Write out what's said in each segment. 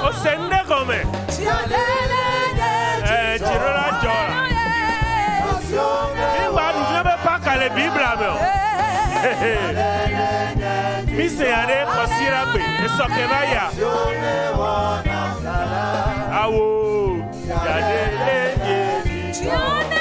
Osende come. Girola Jola. Il va nous jamais pas qu'à la Bible là. Mi se yare kosira be. Eso ke vaya. Awo. Yade le ye.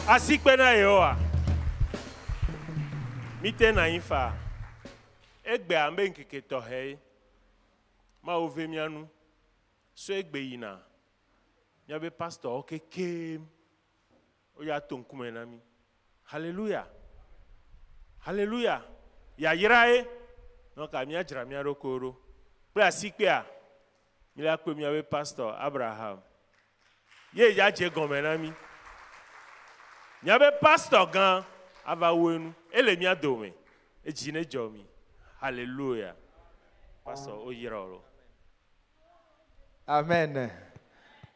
Asikpena yehowa mite na infa egbe ambe nkeke tohe ma ove mianu so egbe yina nyabe pastor okeke o ya tonkume na mi hallelujah hallelujah ya yirae no ka mi ajira mi arokoro pe asikpe a mi la pe mi abe pastor Abraham ye ya je gome na mi Nyabe pastor gan ava wenu ele mi adome ejine jomi hallelujah pastor oyiroro amen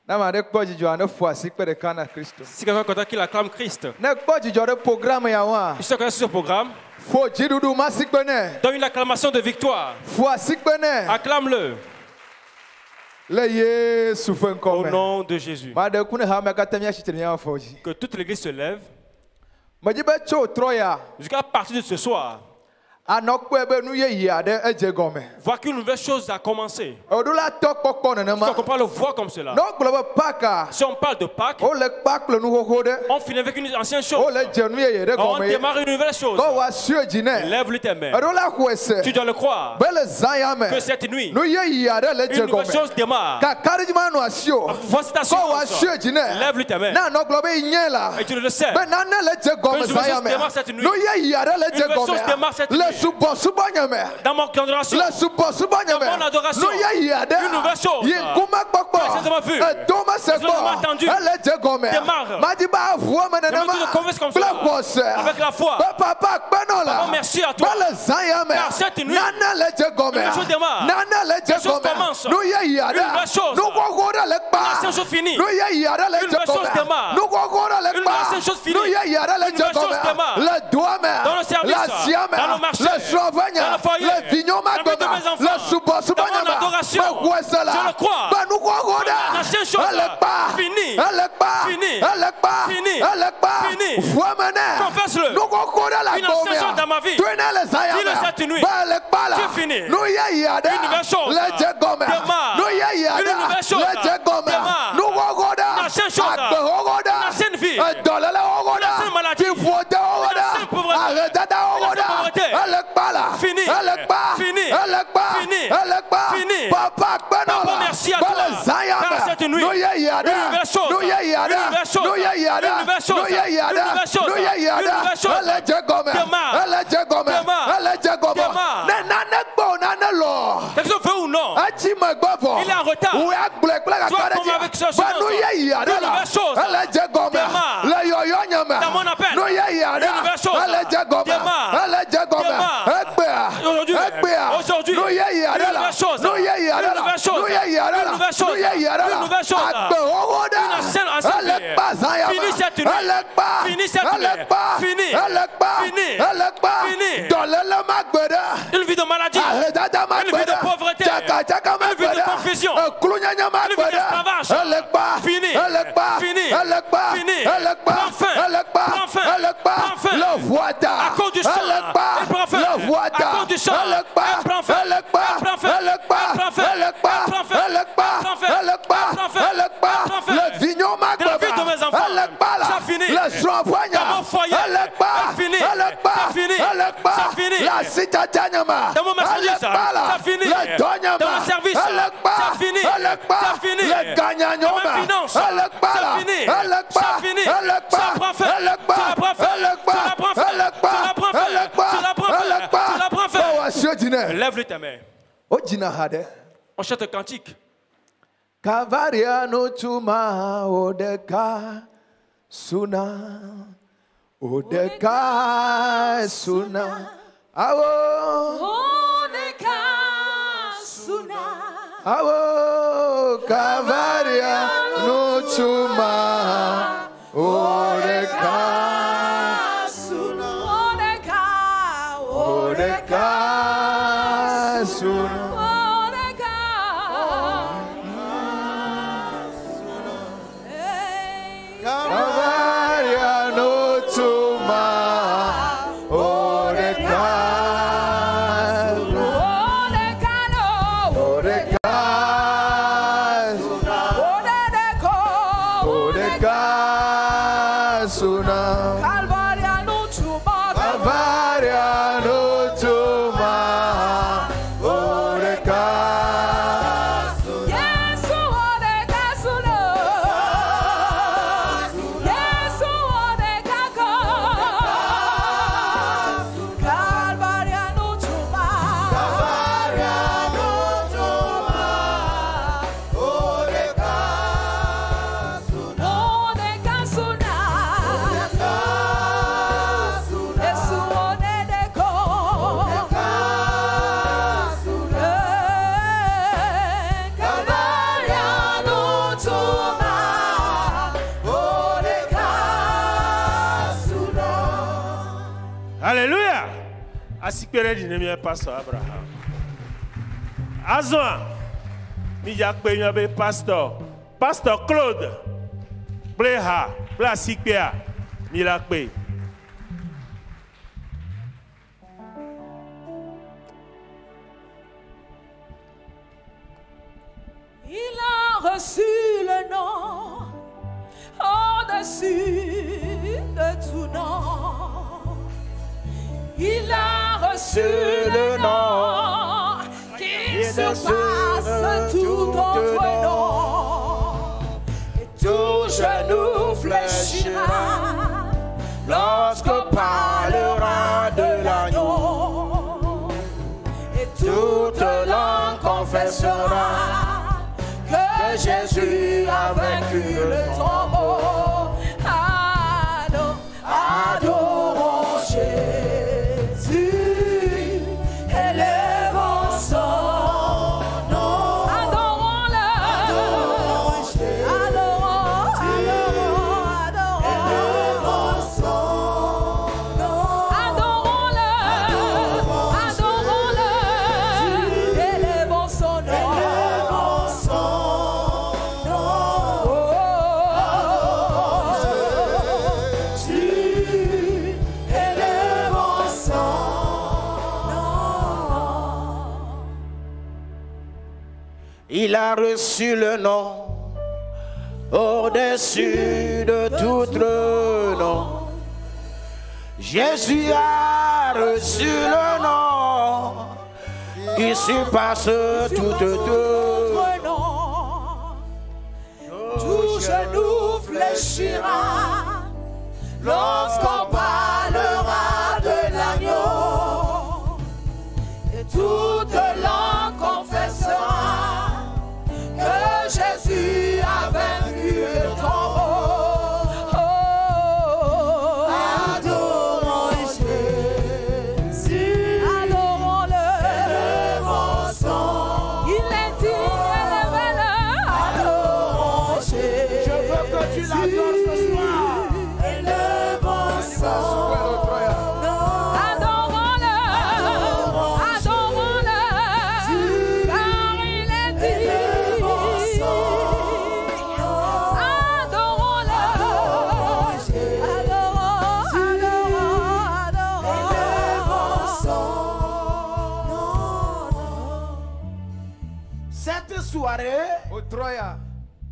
na ma de kpoji jo ane fo asik pe de kana Christ Si quelqu'un content qu'il acclame Christ. na kpoji jo de programme ya wa Je sais que sur ce programme, fo jidudu masik pe ne donne une acclamation de victoire. fo asik pe ne Acclame-le le Yesu fe au nkome nom de Jésus. ma de kune ha me katemia chitri ya fo ji Que toute l'église se lève. ma jibe cho troya Jusqu'à partir de ce soir, anokpo ebe nu ye yi ade eje gome voir qu'une nouvelle chose a commencé. odula tokpokpo ne Si ma on peut le voir comme cela. no globe paka Si on parle de Pâques, o le pakple nu hoho de on finit avec une ancienne o chose. le jenu ye de On gome démarre une nouvelle chose. ko wa sio jine Lève-lui tes mains. odula kwese Tu dois le croire. bele zayame Que cette nuit, nu ye yi ade le une je gome nouvelle chose démarre. ka karijima no asio Voici ta ko wa assurance. sio jine Lève-lui tes mains. na no globe nyela Et tu le sais. be na ne le je gome Que je me zayame démarre cette nuit. nu ye yi ade le je Une gome chose démarre cette le nuit. subo nyame Dans mon adoration, le subo nyame Dans mon adoration. nu ye yi ade Une nouvelle chose. yi kuma kpokpo Précisément vu. e toma se ko Précisément entendu. ele je gome Démarre. madiba vo me ne Demande ma de confiance comme Bla ça. kose. Avec la foi. Be papa kpeno la Papa, merci à toi. Bele zayame Car cette nuit, nana le je gome une chose démarre. nana le je Une chose gome commence. nu ye yi ade Une nouvelle chose. nu gogo le Une kpa ancienne chose finie. nu ye yi ade le Une je nouvelle chose gome démarre. nu gogo le Une kpa ancienne chose finie. nu ye yi ade le Une je nouvelle chose gome démarre. le doame Dans le service, la siame dans le marché, le sovenya dans le foyer, le vignon dans la vie de magoma mes enfants, le subo dans mon adoration. me kwesela Je le crois. ba nu gogo da Une ancienne chose le kpa finie. le kpa Finie. le kpa Finie. le kpa Finie. Fuamene Confesse-le. nu gogo da la Une ancienne chose dans ma vie. Tuene le zayame Dis-le cette nuit. ba le kpa la C'est fini. nu ye yi ade Une nouvelle chose. le je gome Démarre. nu ye yi ade Une nouvelle chose. le je gome Démarre. nu gogo da Une ancienne chose. agbe gogo da Une ancienne vie. dolele gogo da ancienne maladie. fifote gogo Une ancienne da pauvreté. arretada gogo Une ancienne da pauvreté. le kpa la Fini. le kpa Fini. le kpa Fini. le kpa Fini. papa kpeno Papa, la merci à ba toi. le zayame Car cette nuit, nu ye yi ade une nouvelle chose. nu ye yi ade Une nouvelle chose. nu ye yi ade Une nouvelle chose. nu ye yi ade Une nouvelle chose. nu ye yi ade Une nouvelle chose. le je gome Démarre. le je gome Démarre. le je gome Démarre. ne nane gbo nane lo Quelque chose veut ou non, achi me gbofo il est en retard. ou ya gble gble ka Toi, kare comme avec ce ba semence, nu ye yi ade une la nouvelle chose. le je gome Démarre. le yo yo nyame Dans mon appel. nu ye yi ade Une nouvelle chose. le je gome Démarre. le je gome Démarre. Aujourd'hui. Aujourd'hui nu ye yi ade Une la nouvelle chose. nu ye yi ade Une la nouvelle chose. nu ye yi ade Une la nouvelle chose. nu ye yi ade la Une nouvelle chose. agbe ogoda Une ancienne le vie. kpa zayama Fini cette nuit. le kpa Fini cette nuit. le kpa Fini. le kpa Fini. le kpa Fini. dolele magbeda Une vie de maladie. arretada Une vie de magbeda pauvreté. chaka Une vie de magbeda confusion. kulunyanya Une vie magbeda d'esclavage. le kpa Fini. le kpa Fini. le kpa Fini. le kpa Enfin. le kpa puissant. elle est pas, Elle prend feu. elle est pas, Elle prend feu. elle est pas, Elle prend feu. elle est pas, Elle prend feu. elle est pas, Elle prend feu. elle est pas, Elle prend feu. elle est pas, Elle prend feu. le vignon Dans la vie de mes enfants. elle est pas là, Ça finit. le champagne, Dans mon foyer. elle est pas, Ça finit. elle est pas, Ça finit. elle est pas, Ça finit. la citadinema, Dans mon elle marchandise. est pas là, Ça finit. le donyama, Dans mon service. elle est pas, Ça finit. elle est pas, Ça finit. le gagnanyoma, Dans ma finance. elle est pas Ça là, finit. elle est pas, Ça finit. elle est pas, Ça prend feu. elle est pas, Ça prend feu. elle est pas, Ça prend feu. elle est pas, Ça prend feu. elle est pas, Ça prend feu. elle est pas, Ça prend feu. oh, asio dine, Lève-le tes mains. o dina hade. On chante un cantique. Kavaria no tuma odeka suna odeka suna awo awo Kavaria no tuma odeka suna odeka suna. Kavaria no tuma odeka odeka suna Kavaria no tuma odeka Alléluia. Asikpere di ne mi pasteur Abraham. Azwa. Mi yakpe mi be pasteur. Pasteur Claude. Bleha, ble asikpea. Mi lakpe. Il a reçu le nom au-dessus de tout nom. Il a reçu le nom qui surpasse tout autre nom. Et tout genou fléchira lorsqu'on parlera de l'agneau. Et toute langue confessera que Jésus a vaincu le tombeau. Adorons Jésus, élevons son nom. Adorons-le, adorons Jésus, élevons son nom. Adorons-le, élevons son nom. Il a reçu le nom au-dessus de tout le nom. Jésus a reçu le nom qui surpasse tout nom. Tout genou fléchira lorsqu'on parlera de l'agneau. Et toute langue confessera que Jésus a vaincu le tombeau. Oh, adorons Jésus, adorons-le, élevons son. Il est digne, élevez-le. Adorons Jésus. Je veux que tu l'adores ce soir. soirée, o Troya.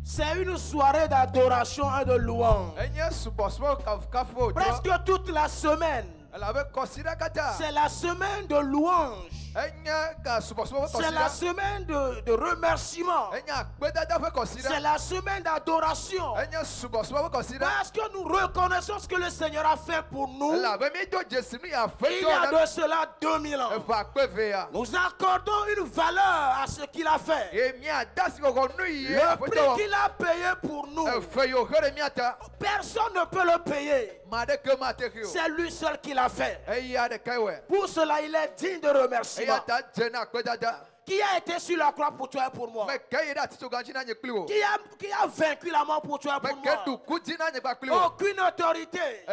c'est une soirée d'adoration et de louange. Enye subosmo kafkafo o Troya. Presque toute la semaine, La be kosira kata. c'est la semaine de louange. Enye ka subosmo C'est la kosira. semaine de remerciement. Enye akpedada fe C'est kosira. la semaine d'adoration. Enye subosmo kosira. Parce que nous reconnaissons ce que le Seigneur a fait pour nous. La be mi do Jesu mi ya fe Il to y a na. de cela 2000 ans. E fa pe ve ya. Nous accordons une valeur à ce qu'il a fait. E mi adasi ko nu yi. Le prix qu'il a payé pour nous, E fe yo here mi ata. personne ne peut le payer. Ma de ke ma te ki o. C'est lui seul qui l'a fait. E ya de kai we. Pour cela, il est digne de E ya remerciement. ta jena akpedada. Qui a été sur la croix pour toi et pour moi? Me kai da ti so ganji na nye kli o. Qui a vaincu la mort pour toi et Me pour ke du moi? kuti na nye ba kli o. Aucune autorité,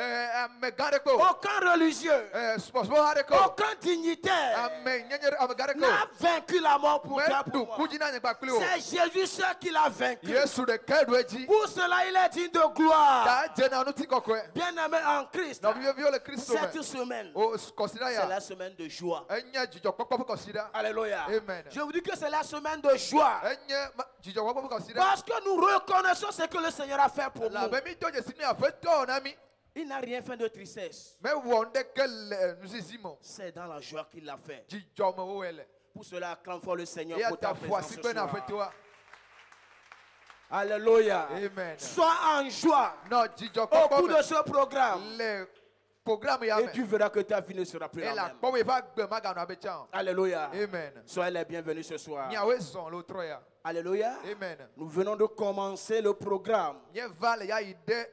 Me gare ko. aucun religieux, Subosmo hare ko. aucun dignitaire Ame nyenye ame gare ko. n'a vaincu la mort pour Me toi et du pour moi. kuti na nye ba kli o. C'est Jésus seul qui l'a vaincu. Yesu de kai do eji. Pour cela, il est digne de gloire. Da jena nu ti kokwe. Bien-aimé en Christ, Na bi le Kristo cette me. semaine, O kosira c'est ya. la semaine de joie. Enye jijo kokko fe kosira. Alléluia. Amen. Je vous dis que c'est la semaine de joie. Enye jijo kokko fe kosira. Parce que nous reconnaissons ce que le Seigneur a fait pour La nous. be mi do Jesu mi afe to na mi. Il n'a rien fait de tristesse. Me wonde ke le nusizimo. C'est dans la joie qu'il l'a fait. Jijo me wo ele. Pour cela, acclame fort le Seigneur E pour ta ta foi présence si ce pe na fe soir. toi. Alléluia. Amen. Sois en joie No jijo au kokko cours de me. ce programme. Le programme ya Et me. tu verras que ta vie ne sera plus E la la même. kpo we va gbe magano abechan. Alléluia. Amen. Soyez les bienvenus ce soir. Nya we son lo Troya. Alléluia. Amen. Nous venons de commencer le programme. Nye vale ya ide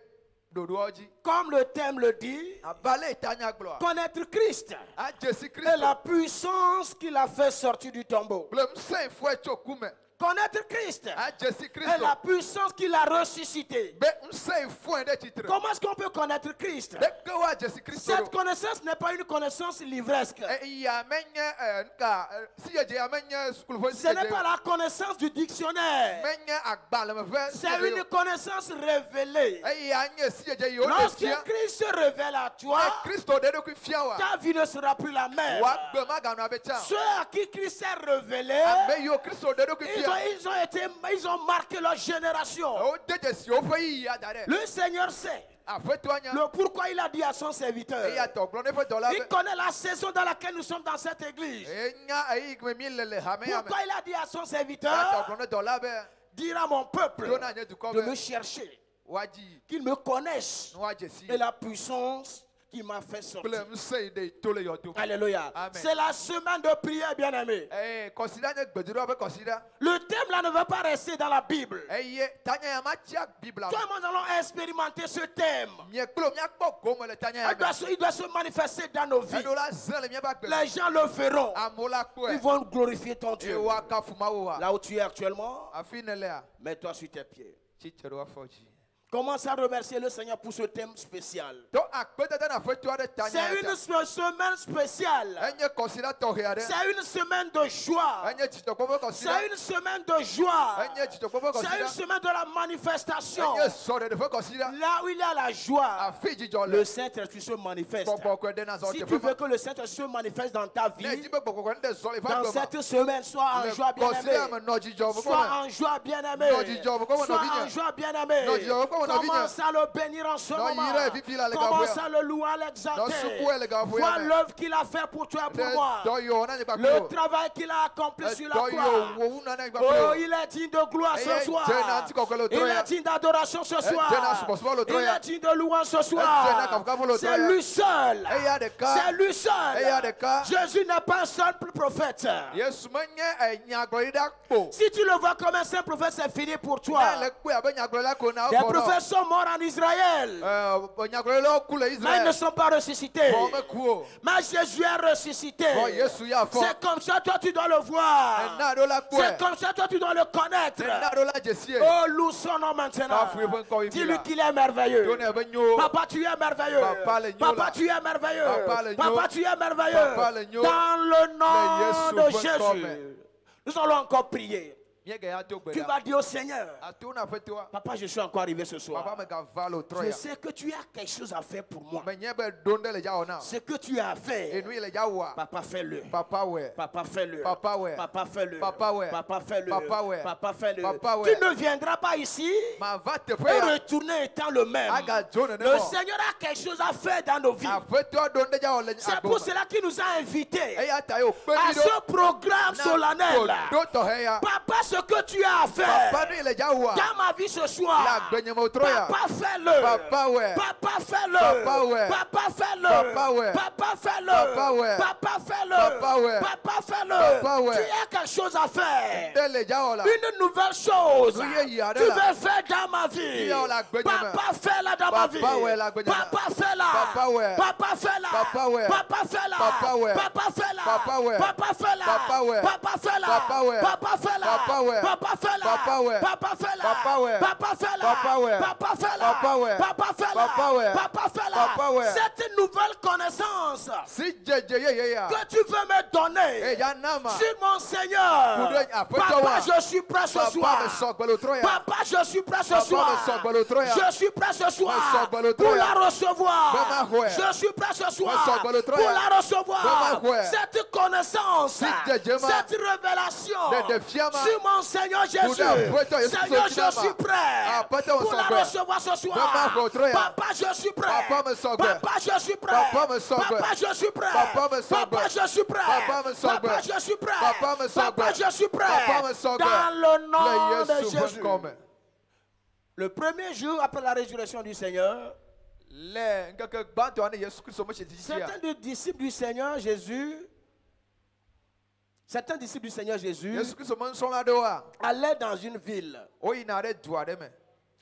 dodo oji. Comme le thème le dit, Abale itanya gloire. connaître Christ A Jésus et Christ. la puissance qu'il a fait sortir du tombeau. Blem sen fwe chokume. Connaître Christ A Jésus et Christ. la puissance qu'il a ressuscité. Be sen fwe de titre. Comment est-ce qu'on peut connaître Christ? De ke wa Jésus Christ. Cette connaissance n'est pas une connaissance livresque. E ya menye nka si ye je ya menye school fo si Ce n'est pas la connaissance du dictionnaire. menye agbale me fe. C'est une connaissance révélée. E ya nye si ye je yo de Lorsque tia. Christ se révèle à toi, E Christo de ku fiawa. ta vie ne sera plus la même. Wa gbe magano abechan. Ceux à qui Christ s'est révélé, Me yo Christo de ku fiawa. ils ont marqué leur génération. O de Jésus o fe yi ya dare. Le Seigneur sait Afeto anya. le pourquoi il a dit à son serviteur. E ya to glone fe dola. Il connaît la saison dans laquelle nous sommes dans cette église. E nya e igme mi lele ha me ya me. Pourquoi il a dit à son Ya to serviteur, glone dola be. dire à mon peuple Dona nye du ko de be. me chercher, Waji. qu'il me connaisse No Jésus. et la puissance qui m'a fait sortir. Blem sen de tole yo do. Alléluia. Amen. C'est la semaine de prière, bien-aimé. Consider nye gbeduro be consider. Le thème là ne va pas rester dans la Bible. Ye tanya ya ma tia Bible. Toi et moi, nous allons expérimenter ce thème. Nye klo mia kpo ko mo le tanya ya. Il doit se manifester dans nos vies. Do la zan le mia ba gbe. Les gens le feront. Amola ko Ils e. vont glorifier ton E Dieu. wa ka fuma wo wa. Là où tu es actuellement, Afine le a. mets-toi sur tes pieds. Chichero afoji. Commence à remercier le Seigneur pour ce thème spécial. To akpete da na fetu ade tanya. C'est une semaine spéciale. Enye consider to he ade. C'est une semaine de joie. Enye chito ko be consider. C'est une semaine de joie. Enye chito ko be C'est une consider. semaine de la manifestation. Enye so de fe consider. Là où il y a la joie, Afiji jo le le. Saint-Esprit se manifeste. Gbogbo ko de na zo Si te tu fe. veux que le Saint-Esprit se manifeste dans ta Ne vie, ti be gbogbo ko de so le fa dans gbo ma. cette semaine, sois en joie, Consider me bien-aimé. no jijo bo ko Sois ma. en joie, bien-aimé. Non, dis Job, comment on a Sois vu, en hein? joie, bien-aimé. Non, dis Job, comment on a vu, hein? Commence à le bénir en ce Non, moment. ira, vive la, les gars, Commence frère. à le louer, à Non, l'exalter. secouez, les gars, frère. Vois l'œuvre qu'il a fait pour toi et pour moi. Le travail qu'il a accompli sur la croix. Oh, il est digne de gloire ce soir. Il est digne d'adoration ce soir. Il est digne de louange ce soir. C'est lui seul. C'est lui seul. Jésus n'est pas un simple prophète. Si tu le vois comme un simple prophète, c'est fini pour toi. Des prophètes sont morts en Israël, mais ils ne sont pas ressuscités. Mais Jésus est ressuscité. C'est comme ça toi tu dois le voir. C'est comme ça toi tu dois le connaître. Oh, loue son nom maintenant. Dis-lui qu'il est merveilleux. Papa, tu es merveilleux. Papa, tu es merveilleux. Papa, tu es merveilleux. Dans le nom de Jésus. Nous allons encore prier. Tu vas dire au Seigneur, papa, je suis encore arrivé ce soir. Je sais que tu as quelque chose à faire pour moi. Ce que tu as fait, papa, fais-le. Papa, fais-le. Papa, fais-le. Papa, fais-le. Papa, fais-le. Tu ne viendras pas ici et retourner étant le même. Le Seigneur a quelque chose à faire dans nos vies. C'est pour cela qu'il nous a invités à ce programme solennel. Papa, ce que tu as à faire dans ma vie ce soir, papa, fais-le. Papa, fais-le. Papa, fais-le. Papa, fais-le. Papa, fais-le. Papa, fais-le. Tu as quelque chose à faire. Une nouvelle chose. Tu veux faire dans ma vie. Papa, fais-la dans ma vie. Papa, fais-la. Papa, fais-la. Papa, fais-la. Papa, fais-la. Papa, fais-la. Papa, fais-la. Papa, fais-la. Papa, fais-la. Papa, fais-la. Papa, fais-la. Papa, fais-la. Papa, fais-la. Papa, fais-la. Cette nouvelle connaissance que tu veux me donner sur mon Seigneur. Papa, je suis prêt ce soir. Papa, je suis prêt ce soir. Je suis prêt ce soir pour la recevoir. Je suis prêt ce soir pour la recevoir. Cette connaissance, cette révélation sur mon Seigneur Jésus. Seigneur, je suis prêt pour la recevoir ce soir. Papa, je suis prêt. Papa, je suis prêt. Papa, je suis prêt. Papa, je suis prêt. Papa, je suis prêt. Papa, je suis prêt. Dans le nom de Jésus. Le premier jour après la résurrection du Seigneur, certains des disciples du Seigneur Jésus, allaient dans une ville.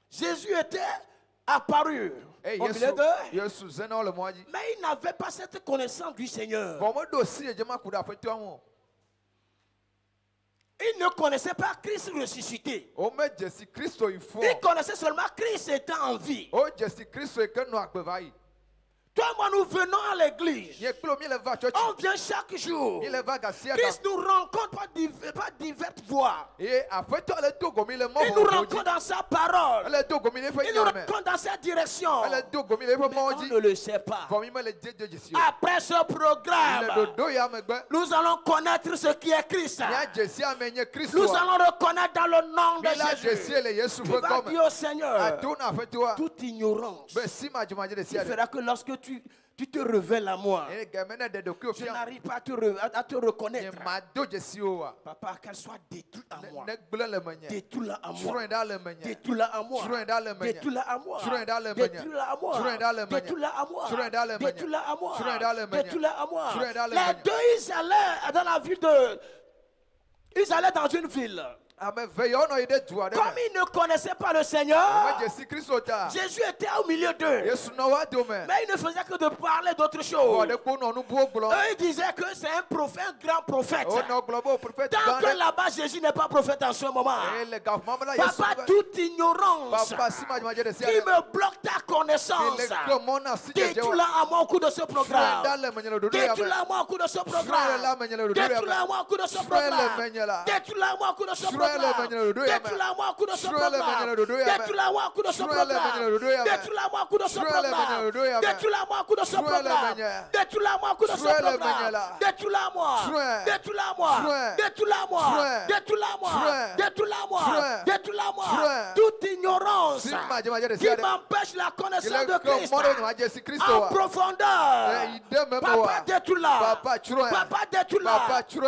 Jésus était apparu au milieu d'eux, mais ils n'avaient pas cette connaissance du Seigneur. Ils ne connaissaient pas Christ ressuscité. Ils connaissaient seulement Christ étant en vie. Toi, moi, nous venons à l'église. On vient chaque jour. Christ nous rencontre par diverses voies. Il nous rencontre dans sa parole. Il nous rencontre dans sa direction. Mais on ne le sait pas. Après ce programme, nous allons connaître ce qui est Christ. Nous allons reconnaître dans le nom de Jésus. Tu vas dire au Seigneur, toute ignorance, il fera que lorsque tu te révèles à moi, je n'arrive pas à te reconnaître. Papa, qu'elle soit détruite à moi. Détruis-la à moi. Détruis-la à moi. Détruis-la à moi. Détruis-la à moi. Détruis-la à moi. Détruis-la à moi. Détruis-la à moi. Les deux, ils allaient dans la ville de... Ils allaient dans une ville. Comme ils ne connaissaient pas le Seigneur, Jésus était au milieu d'eux. Mais il ne faisait que de parler d'autre chose. Eux, ils disaient que c'est un prophète, un grand prophète. Tant que là-bas, Jésus n'est pas prophète en ce moment. Papa, toute ignorance qui me bloque ta connaissance, détruis-la à moi au cours de ce programme. Détruis-la à moi au cours de ce programme. Détruis-la à moi au cours de ce programme. Détruis-la à moi au cours de ce programme. Détruis-la moi au coup de ce programme. Détruis-la moi au coup de ce programme. Détruis-la moi au coup de ce programme. Détruis-la moi au coup de ce programme. Détruis-la moi au coup de ce programme. Détruis-la moi. Détruis-la moi. Détruis-la moi. Détruis-la moi. Détruis-la moi. Détruis-la moi. Toute ignorance qui m'empêche la connaissance de Christ en profondeur. Papa, détruis-la. Papa, détruis-la.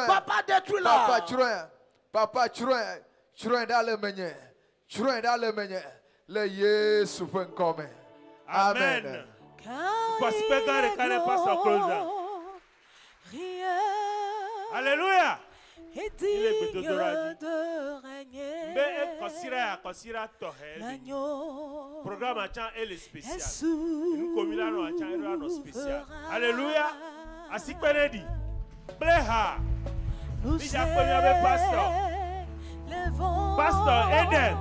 Papa, détruis-la. Papa, chouin dans le meunier. Chouin dans le meunier. Le Yesu peut comme. Amen. Alléluia. Et digne de régner. L'agneau. Programme est spécial. Nous communons spécial. Alléluia. Asikbenedi. Bleha. Nous Pasteur Eden.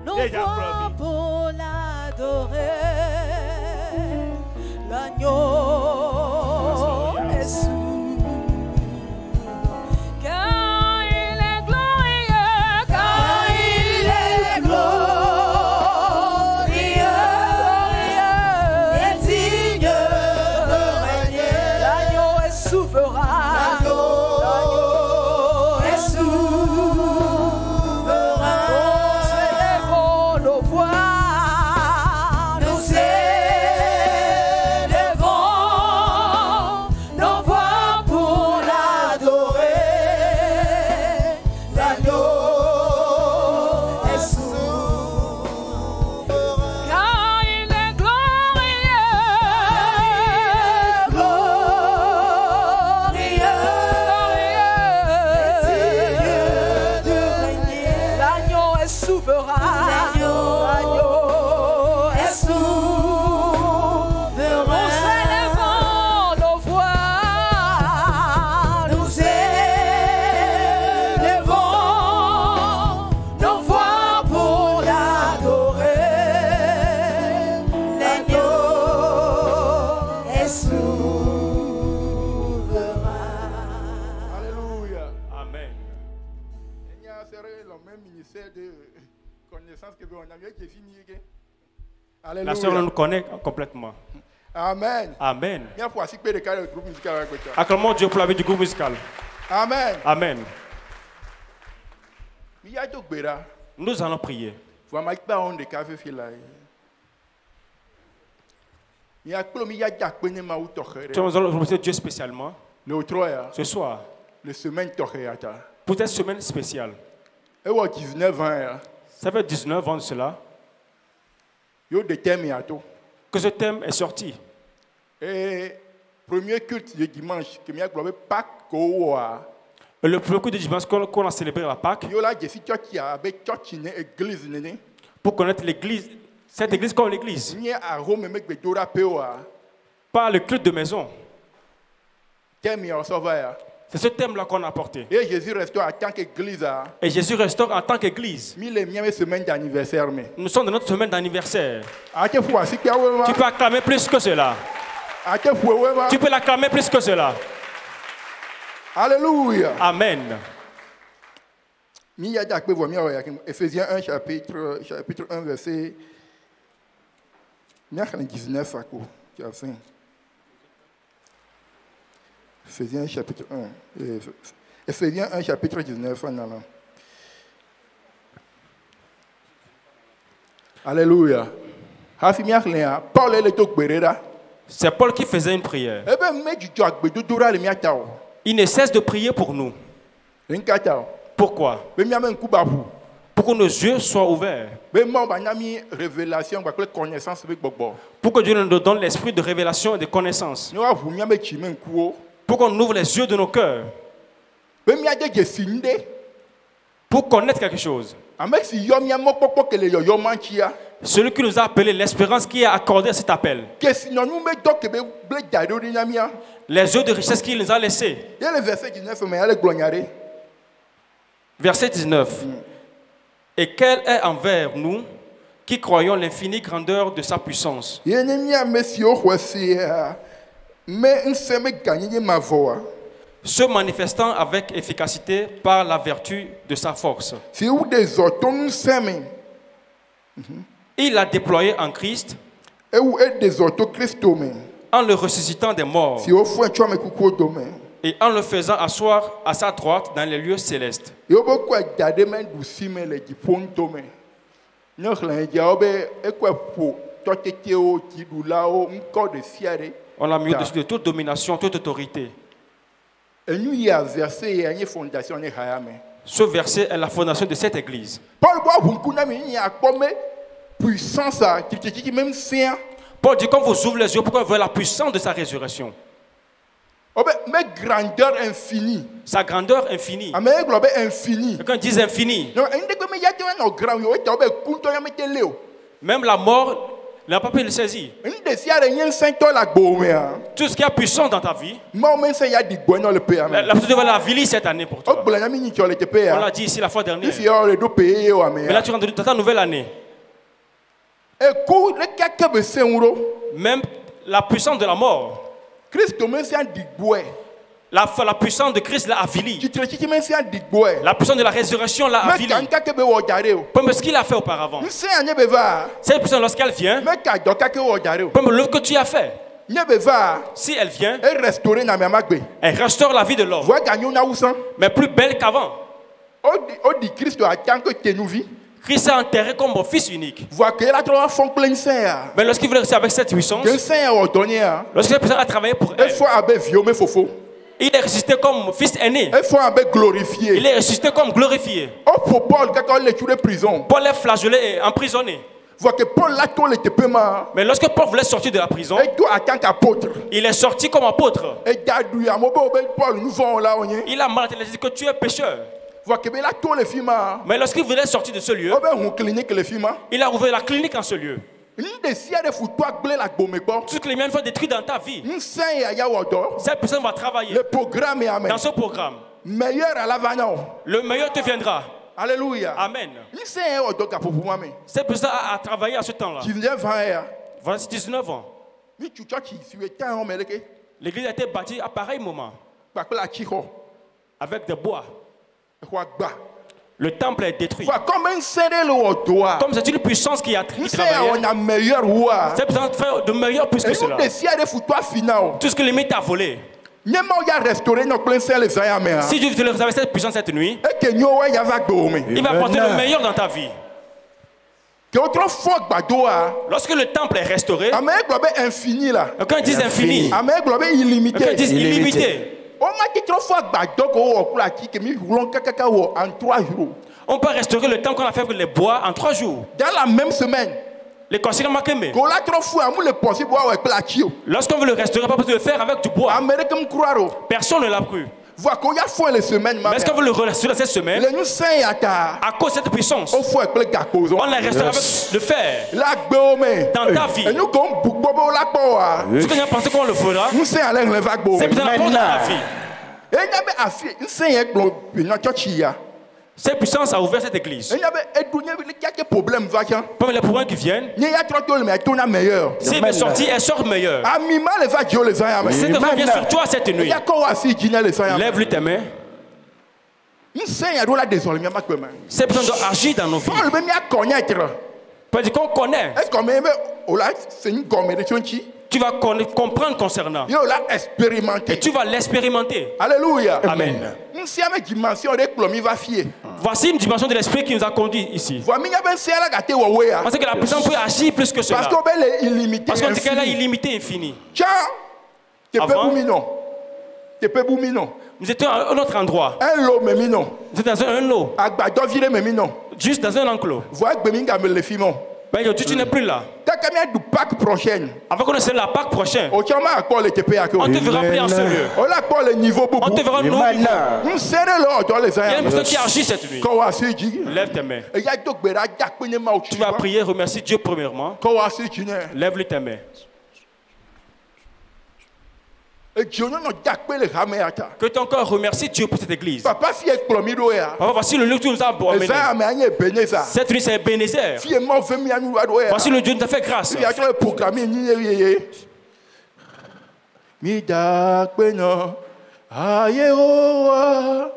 Nos voix pour l'adorer. L'agneau est sourd. Car il est glorieux. Car Alléluia. Amen. Il y a le même ministère de connaissance que on a mieux qui fini. La sœur nous connaît complètement. Amen. Amen. Il y a pour assister le groupe musical. Acclamons Dieu pour la vie du groupe musical. Amen. Amen. Il y a tout béra. Nous allons prier. Vous m'avez pas honte de café filai. Il y a que il y a jack peine ma outre. Nous allons remercier Dieu spécialement Le outre ce soir le semaine torréata. pour cette semaine spéciale. Et ouais 19 ans. Ça fait 19 ans de cela Yo de thème et ato. que ce thème est sorti. Et premier culte de dimanche que m'y a globé Pâques koa. Le premier coup de dimanche qu'on a célébré la Pâques, Yo là je suis qui a avec church une église néné. pour connaître l'église, cette église comme l'église, Ni à Rome mec be dora pewa. pas le culte de maison. Thème et sauveur. C'est ce thème-là qu'on a apporté. Et Jésus restaure en tant qu'église. Et Jésus restaure en tant qu'église. Mille mienne semaine d'anniversaire mais. Nous sommes dans notre semaine d'anniversaire. A te fois si kia ouais. Tu peux acclamer plus que cela. A te fois ouais. Tu peux l'acclamer plus que cela. Alléluia. Amen. Ephésiens 1 chapitre 1 verset 19 à quoi tu as fait. Ephésiens chapitre 1. Ephésiens 1 chapitre 19 en allant. Alléluia. Paul est le toc berera. C'est Paul qui faisait une prière. Eh ben mais du joc be dora le miatao. Il ne cesse de prier pour nous. Rinkatao. Pourquoi? Be miamen kubabu. Pour que nos yeux soient ouverts. Be mo ba nyami révélation ba connaissance avec bobo. Pour que Dieu nous donne l'esprit de révélation et de connaissance. Nous avons miame chimen kuo. Pour qu'on ouvre les yeux de nos cœurs. Be miade je sinde. Pour connaître quelque chose. Avec si yo miamo popo que le yo manchia. Celui qui nous a appelé, l'espérance qui a accordé à cet appel. Que sinon nous me doc be ble dado ni nyamia. Les yeux de richesse qu'il nous a laissés. Il y a le verset 19 mais elle glognare. Verset 19. Et quel est envers nous qui croyons l'infinie grandeur de sa puissance. Yenemia mesio hwesia. Mais un seme gagner ma voix. Se manifestant avec efficacité par la vertu de sa force. Si ou des autos seme. Il l'a déployé en Christ. Et où est des autos Christomé. En le ressuscitant des morts. Si au fond tu as me coucou domaine. Et en le faisant asseoir à sa droite dans les lieux célestes. Yo beaucoup garder men du cime les dipon domaine. Nous l'en diabe et quoi pour toi teteo qui doulao encore de fiare. On l'a mis au-dessus de toute domination, toute autorité. Et nous y a versé et une fondation ne hayame. Ce verset est la fondation de cette église. Paul boit bunkuna mi y a comme puissance à qui même saint. Paul dit quand vous ouvrez les yeux, pourquoi vous voyez la puissance de sa résurrection? Mais grandeur infinie. Sa grandeur infinie. Mais globe infini. Et quand ils disent infini, même la mort n'a pas pu le saisir. Tout ce qui a puissance dans ta vie, la puissance de la vie cette année pour toi. On l'a dit ici la fois dernière. Mais là tu rentres dans ta nouvelle année. Même la puissance de la mort. La puissance de Christ l'a avili. La puissance de la résurrection l'a avili. Comme ce qu'il a fait auparavant. Cette puissance, lorsqu'elle vient, comme l'œuvre que tu as fait, si elle vient, elle restaure la vie de l'homme, mais plus belle qu'avant. Christ est enterré comme mon fils unique. Mais lorsqu'il voulait rester avec cette puissance, lorsqu'il a travaillé pour elle, il est ressuscité comme fils aîné. Il est ressuscité comme glorifié. Paul est flagellé et emprisonné. Mais lorsque Paul voulait sortir de la prison, il est sorti comme apôtre. Il a marqué, il a dit que tu es pécheur. Mais lorsqu'il voulait sortir de ce lieu, il a ouvert la clinique en ce lieu. Toutes les miennes sont détruites dans ta vie. Cette personne va travailler dans ce programme. Le meilleur te viendra. Alléluia. Amen. Cette personne a travaillé à ce temps-là. Voici 19 ans. L'église a été bâtie à pareil moment. Avec des bois. Le temple est détruit. Comme c'est une puissance qui a travaillé. C'est besoin de faire de meilleur plus que cela. Tout ce que l'ennemi t'a volé. Si Dieu te réserve cette puissance cette nuit, il va apporter le meilleur dans ta vie. Lorsque le temple est restauré, quand ils disent infini, quand ils disent illimité, on peut restaurer le temple qu'on a fait avec les bois en 3 jours. Dans la même semaine. Les consignes marquées. Lorsqu'on veut le restaurer, pas possible de le faire avec du bois. Personne ne l'a cru. Mais est-ce qu'on veut le restaurer cette semaine? À cause de cette puissance, on l'a restauré avec le fer. Dans ta vie. Ce que nous pensons qu'on le fera, c'est besoin d'apprendre dans ta vie. Cette puissance a ouvert cette église. Comme les problèmes qui viennent, s'il veut sortir, elle sort meilleure. Si tu reviens sur toi cette nuit, lève-lui tes mains. C'est besoin d'agir dans nos vies. Pas dire qu'on connaît. Tu vas comprendre concernant. Et tu vas l'expérimenter. Alléluia. Amen. Voici une dimension de l'esprit qui nous a conduits ici. Parce que la puissance peut agir plus que cela. Parce qu'on dit qu'elle est illimitée, infinie. Avant, nous étions à un autre endroit. Nous étions dans un lot. Juste dans un enclos. Mais aujourd'hui, tu n'es plus là. Avant qu'on ait la Pâque prochaine, on te verra plus en ce lieu. On te verra nouveau. Il y a une personne qui agit cette nuit. Lève tes mains. Tu vas prier, remercier Dieu premièrement. Lève-lui tes mains. Que ton corps remercie Dieu pour cette église. Papa, voici le lieu que tu nous as amené. Cette nuit, c'est Ebenezer. Voici le Dieu qui nous a fait grâce. Mida kweno ayero oh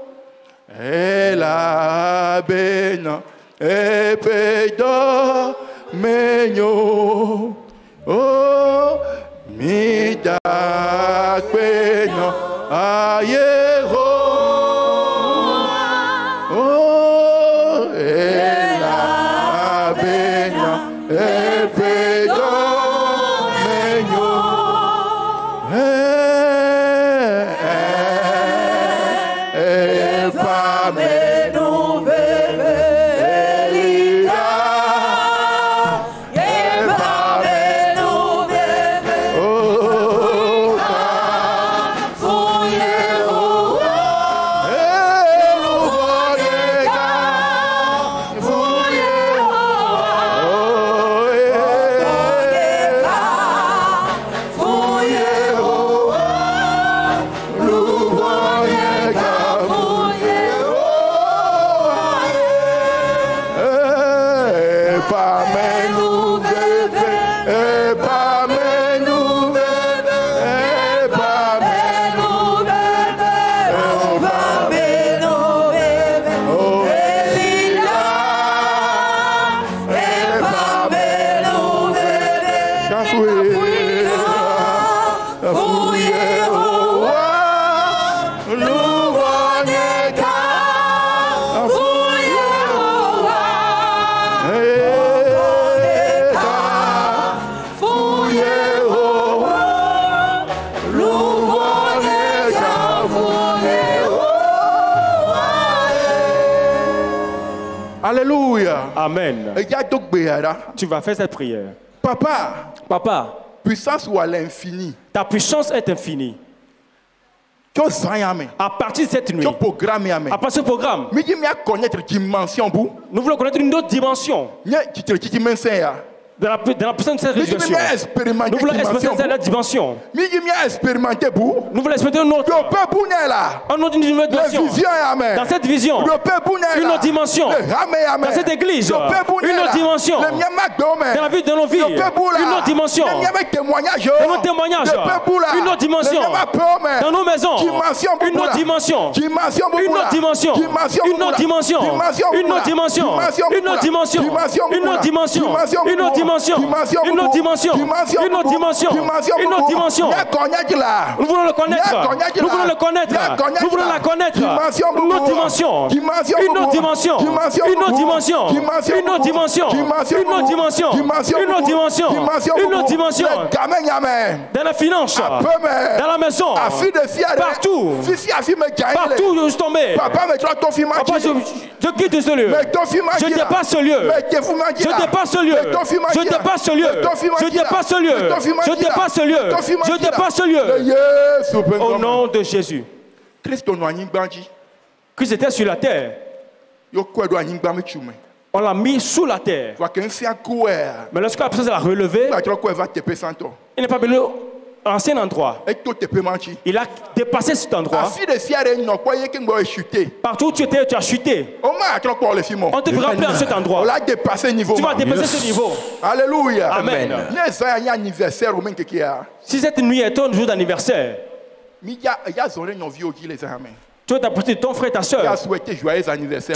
ela bena epedo menyo Alléluia. Amen. Tu vas faire cette prière. Papa, puissance ou à l'infini. Ta puissance est infinie. À partir de cette nuit, à partir de ce programme, nous voulons connaître une autre dimension. Dans la puissance de cette résurrection, nous voulons expérimenter la dimension. Nous voulons expérimenter une autre dimension. Dans cette vision, une autre dimension. Dans cette église, une autre dimension. Dans la vie de nos vies, une autre dimension. Dans nos témoignages, une autre dimension. Dans nos maisons, une autre dimension. Une autre dimension. Une autre dimension. Une autre dimension. Une autre dimension. Une autre dimension. Une autre dimension. Une autre dimension. Une autre dimension. Une autre dimension. Nous voulons le connaître. Nous voulons le connaître. Nous voulons la connaître. Une autre dimension. Une autre dimension. Une autre dimension. Une autre dimension. Une autre dimension. Une autre dimension. Une autre dimension. Dans la finance. Dans la maison. Partout. Partout où je suis tombé. Papa, je quitte ce lieu. Je dépasse ce lieu. Je dépasse ce lieu. Je dépasse ce lieu. Je dépasse ce lieu. Je dépasse ce lieu. Je dépasse ce lieu. Au nom de Jésus. Christ était sur la terre. On l'a mis sous la terre. Mais lorsque la personne l'a relevé, il n'est pas venu à l'ancien endroit. Il a dépassé cet endroit. Partout où tu étais, tu as chuté. On te fera rappeler à cet endroit. Tu vas dépasser ce niveau. Alléluia. Amen. Si cette nuit est ton jour d'anniversaire, tu veux t'apporter ton frère et ta soeur. Tu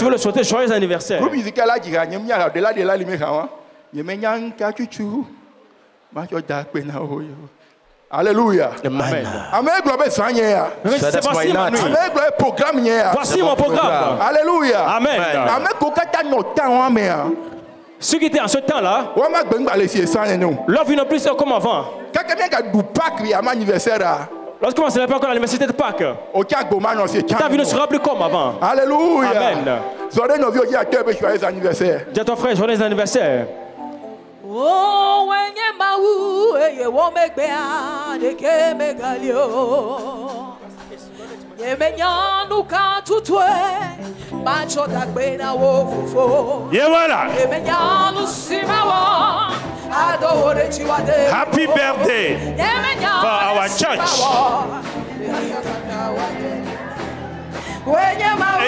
veux le souhaiter joyeux anniversaire. Alléluia. Amen. Amen. Voici mon programme. Alléluia. Amen. Ceux qui étaient en ce temps-là, l'offre n'a plus comme avant. Lorsqu'on ne célèbre pas encore l'anniversaire de Pâques, ta vie ne sera plus comme avant. Alléluia. Amen. Dis à ton frère, joyeux anniversaire. Oh, when you mau, you won't make me out, you can't make a lio. You may not look out to twin, but you're that way now. You may not see my one. I don't want it, you are there. Happy birthday for our church. When you mau,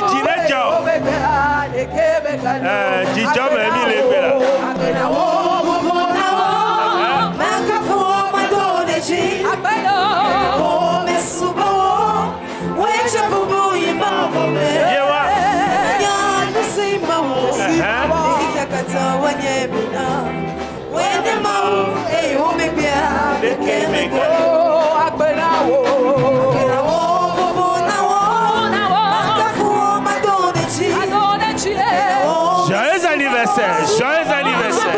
Joyeux anniversaire, joyeux anniversaire.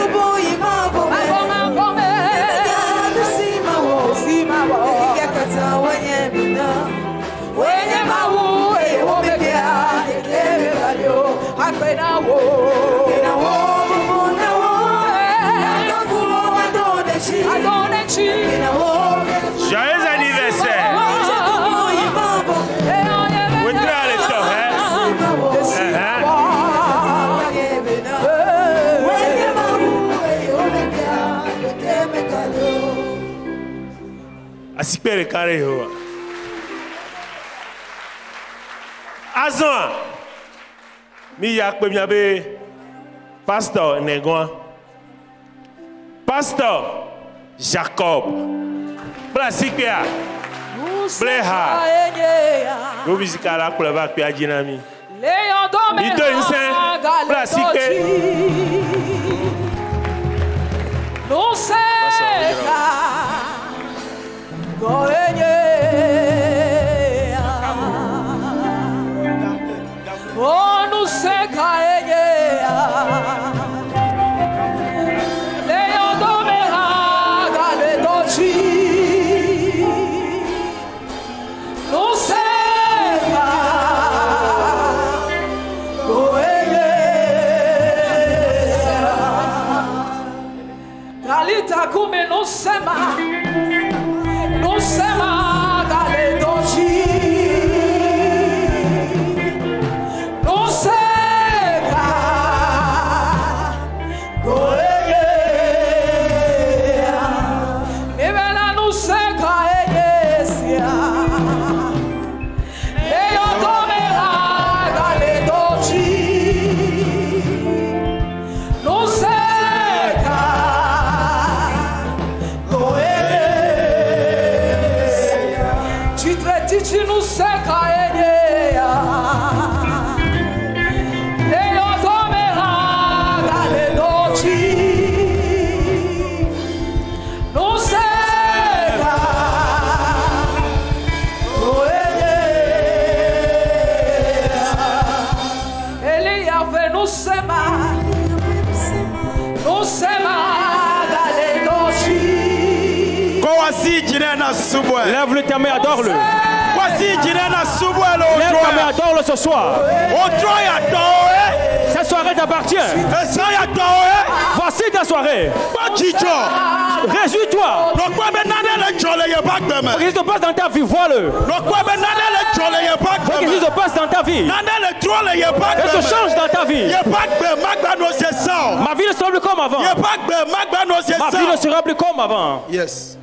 Joyeux anniversaire. Asikpere kare ho. Azon. Mi yakpe mi abe pasteur Negoin. Pasteur Jacob. Plasikpea. Bleha. Go bizikala kulava pe ajinami. Ito insen. Plasikpe. No seca. Oh, no seca. Come non sema, non sema gale doci, non Lève-le ta main, adore-le. Lève ta main, adore-le ce soir. Cette soirée t'appartient. Voici ta soirée. Réjouis-toi. Qu'est-ce qui se passe dans ta vie? Vois-le. Qu'est-ce qui se passe dans ta vie? Qu'est-ce qui change dans ta vie? Ma vie ne sera plus comme avant. Ma vie ne sera plus comme avant. Yes.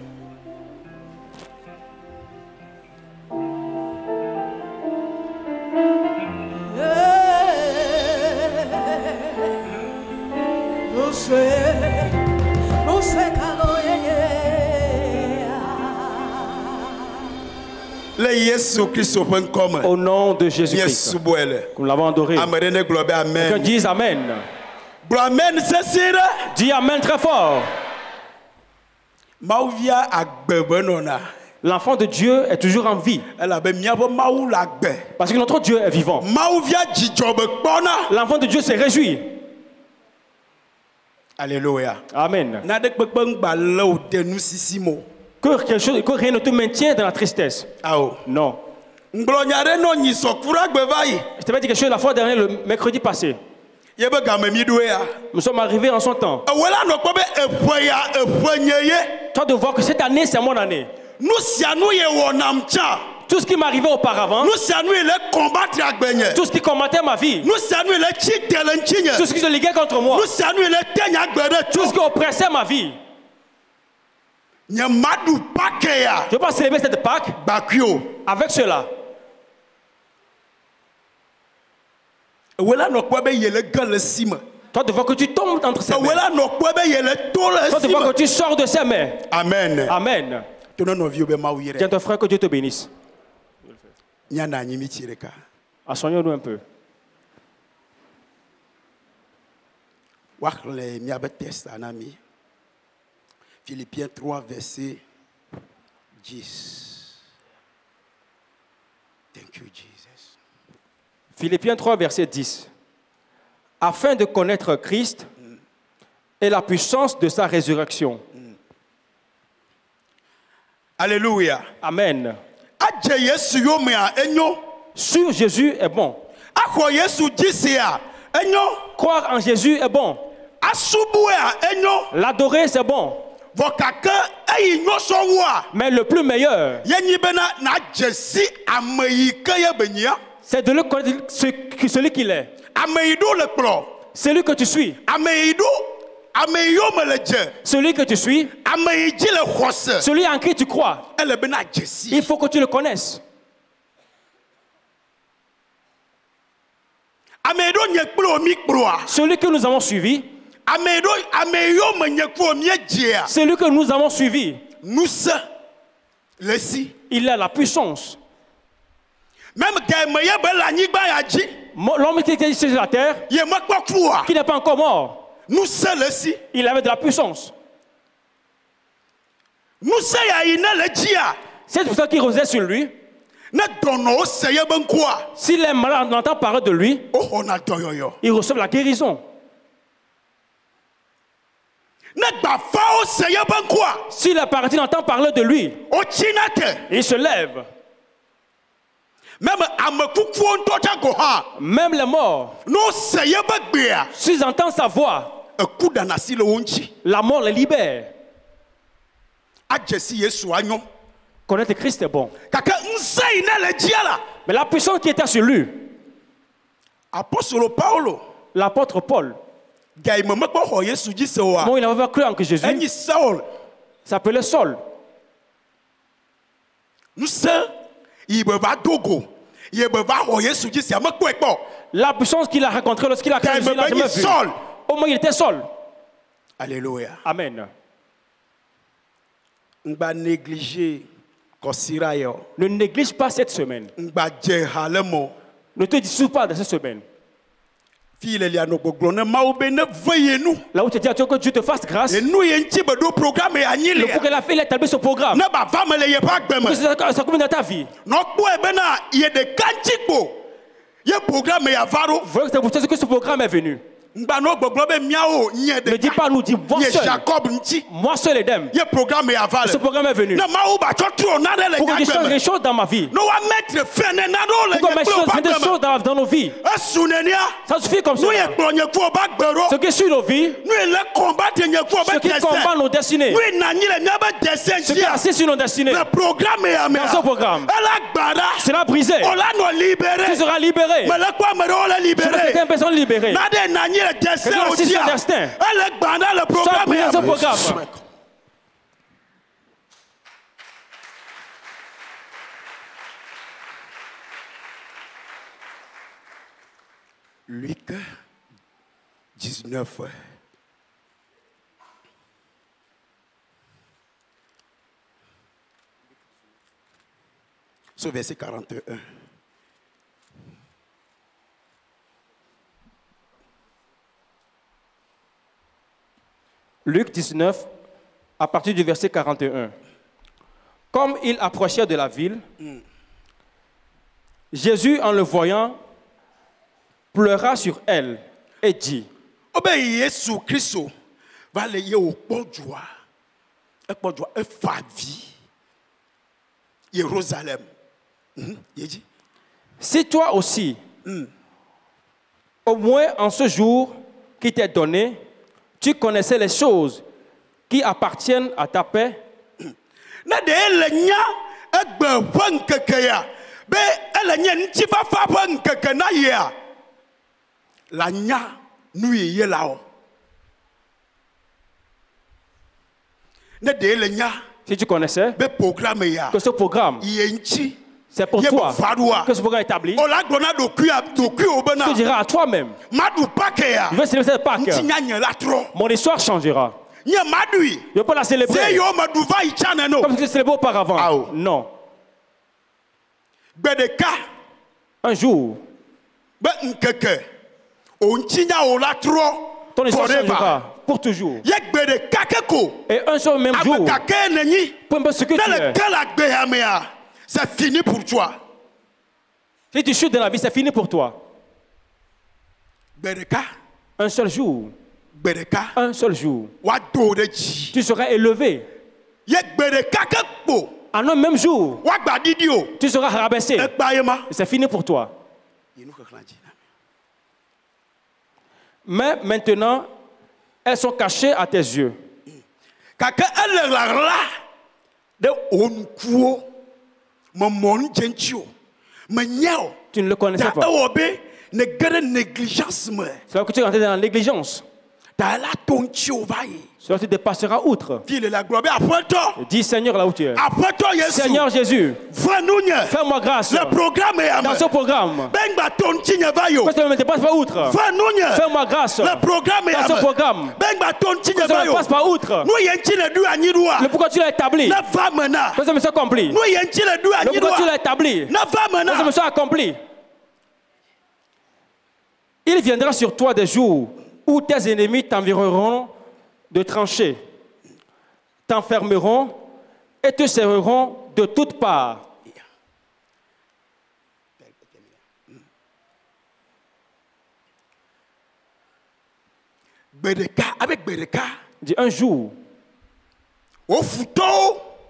Au nom de Jésus-Christ, nous l'avons adoré. Que dise Amen. Dis Amen très fort. L'enfant de Dieu est toujours en vie. Parce que notre Dieu est vivant. L'enfant de Dieu se réjouit. Alléluia. Amen. Que rien ne te maintient dans la tristesse. Non. Je t'avais dit quelque chose la fois dernière, le mercredi passé. Nous sommes arrivés en son temps. Toi de voir que cette année, c'est mon année. Tout ce qui m'arrivait auparavant, tout ce qui combattait ma vie, tout ce qui se liguait contre moi, tout ce qui oppressait ma vie. Je ne veux pas célébrer cette Pâque avec cela. Toi de voir que tu tombes entre ses mains. Toi de voir que tu sors de ses mains. Amen. Amen. Tiens ton frère, que Dieu te bénisse. Asseyons-nous un peu. Philippiens 3, verset 10. Thank you, Jesus. Philippiens 3, verset 10. Afin de connaître Christ et la puissance de sa résurrection. Alléluia. Amen. Sur Jésus est bon. Croire en Jésus est bon. L'adorer c'est bon. Mais le plus meilleur, c'est de le connaître celui qu'il est. Celui que tu suis. Celui que tu suis. Celui en qui tu crois. Il faut que tu le connaisses. Celui que nous avons suivi. Celui que nous avons suivi. Il a la puissance. L'homme qui était sur la terre, qui n'est pas encore mort, il avait de la puissance. C'est pour ça qu'il rosait sur lui. Si les malades entendent parler de lui, ils reçoivent la guérison. Si les paralysés entendent parler de lui, ils se lèvent. Même les morts, s'ils entendent sa voix, la mort les libère. Connaître Christ est bon. Mais la puissance qui était sur lui, l'apôtre Paul, bon, il avait cru en Jésus. Il s'appelait Saul. La puissance qu'il a rencontrée lorsqu'il a cru en Jésus, il n'a jamais vu. Au moins, il était seul. Alléluia. Amen. Ne néglige pas cette semaine. Ne te dissous pas de cette semaine. Là où tu dis à Dieu que Dieu te fasse grâce. Il faut que la fille ait établi ce programme. Que ça commune dans ta vie. Vous voyez que c'est pour ça que ce programme est venu. Ne dis pas nous, dis moi seul. Moi seul et d'eux. Ce programme est venu. Pour que je change les choses dans ma vie. Pour que je mette des choses dans nos vies. Ça suffit comme ça. Ce qui suit nos vies. Ce qui combat nos destinées. Ce qui est assis sur nos destinées. Dans ce programme. Sera brisé. Tu seras libéré. Je veux que personne libérée. Quelqu'un assis sur son destin. Sois pris dans ce programme. Luc 19. Sur verset 41. Luc 19, à partir du verset 41. Comme il approchait de la ville, Jésus, en le voyant, pleura sur elle et dit: Jérusalem. Si toi aussi, au moins en ce jour qui t'est donné, tu connaissais les choses qui appartiennent à ta paix. Si tu connaissais que ce programme, c'est pour toi que ce programme est établi, tu diras à toi-même: je vais célébrer cette Pâque. Mon histoire changera. Je ne peux pas la célébrer comme je l'ai célébré auparavant. Non. Un jour, ton histoire changera pour toujours. Et un seul même jour, peu importe ce que tu es, c'est fini pour toi. Si tu chutes dans la vie, c'est fini pour toi. Un seul jour. Un seul jour. Tu seras élevé. En un même jour, tu seras rabaissé. C'est fini pour toi. Mais maintenant, elles sont cachées à tes yeux. Tu ne le connaissais pas. C'est là que tu es rentré dans la négligence. Cela te dépassera outre. Dis: Seigneur, là où tu es. Seigneur Jésus, fais-moi grâce. Dans ce programme, que cela ne me dépasse pas outre. Fais-moi grâce. Dans ce programme, que cela ne me passe pas outre. Le pourquoi tu l'as établi, que ça me soit accompli. Le pourquoi tu l'as établi, que ça me soit accompli. Il viendra sur toi des jours où tes ennemis t'envireront de tranchées, t'enfermeront et te serreront de toutes parts. Dis: un jour,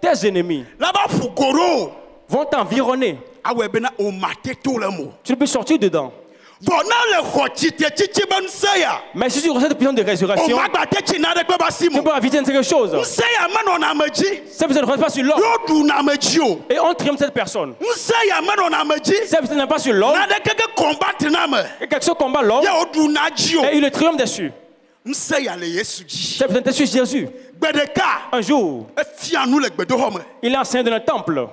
tes ennemis vont t'environner. Tu ne peux sortir dedans. Mais si tu ressens cette puissance de résurrection, tu peux éviter quelque chose. Cette personne ne reste pas sur l'homme. Et on triomphe cette personne. Cette personne n'est pas sur l'homme. Et quelque chose combat l'homme. Et il le triomphe dessus. Cette personne est sur Jésus. Un jour, il est enseigné dans le temple.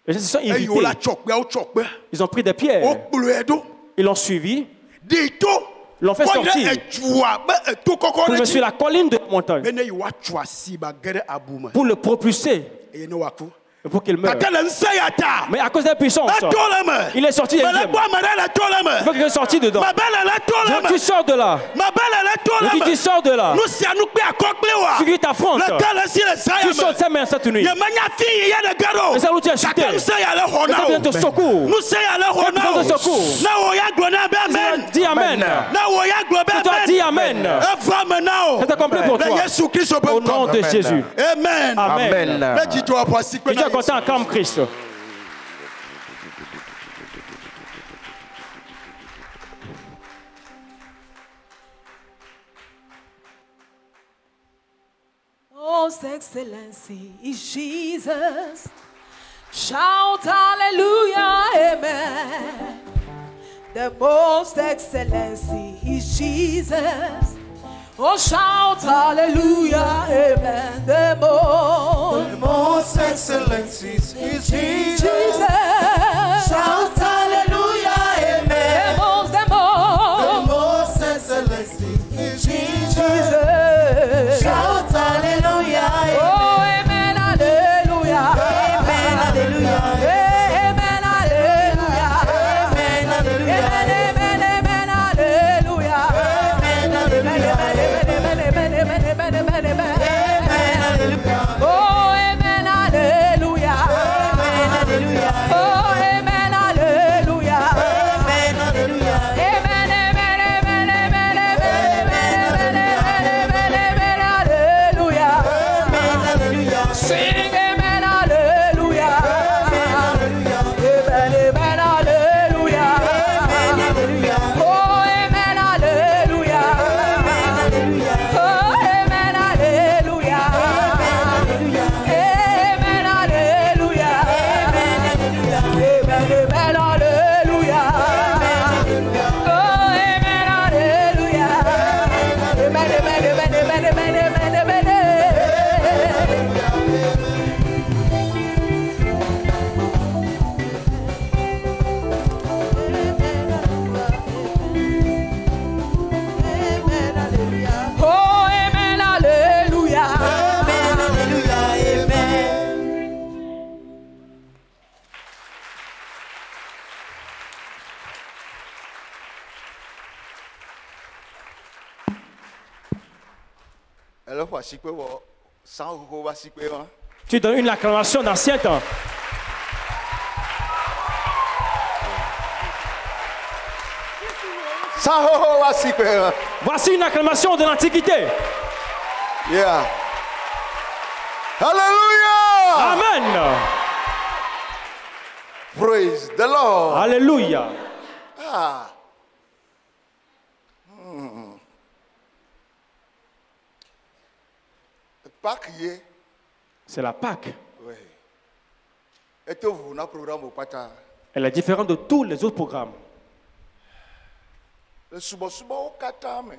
Les gens se sont invités. Ils ont pris des pierres. Ils l'ont suivi. L'ont fait sortir pour le mettre sur la colline de la montagne pour le propulser Pour qu'il meure. Mais à cause de la puissance, il est sorti. Il faut qu'il est sorti dedans. Tu sors de là. Tu sors de là. Tu qui t'affrontes. Tu sors de sa main cette nuit. Et ça où tu as chuté. Et ça vient te secours. Dis Amen. Tu dois dire Amen. C'est accompli pour toi. Au nom de Jésus. Amen. Amen. Tu dois compter comme Christ. Most excellency is Jesus. Shout hallelujah, amen. The most excellency is Jesus. Oh, shout hallelujah, amen. The most excellency is Jesus. Shout hallelujah, amen. The most excellency is Jesus. Shout hallelujah, amen. Oh, amen, hallelujah. Amen, hallelujah. Amen, hallelujah. Amen, hallelujah. Amen, amen, hallelujah. Amen, hallelujah. Oh, amen, hallelujah. Amen, hallelujah. Oh, amen, hallelujah. Amen, hallelujah. Amen, amen, amen, amen, amen, amen, hallelujah. Amen, hallelujah. Sing amen, hallelujah. Amen, hallelujah. Amen, hallelujah. Amen, hallelujah. Oh, amen, hallelujah. Amen, hallelujah. Oh, amen, hallelujah. Amen, hallelujah. Amen, hallelujah. Amen, hallelujah. Oh, amen, hallelujah. Amen, amen, amen, amen, amen. Oh, amen, hallelujah. Amen, hallelujah, amen. Tu donnes une acclamation d'ancien temps. Voici une acclamation de l'Antiquité. Yeah. Hallelujah. Amen. Praise the Lord. Alléluia. Ah. Pâques hier. C'est la Pâque. Oui. Et vous na programme au pata. Elle est différente de tous les autres programmes. Le suba suba au katame.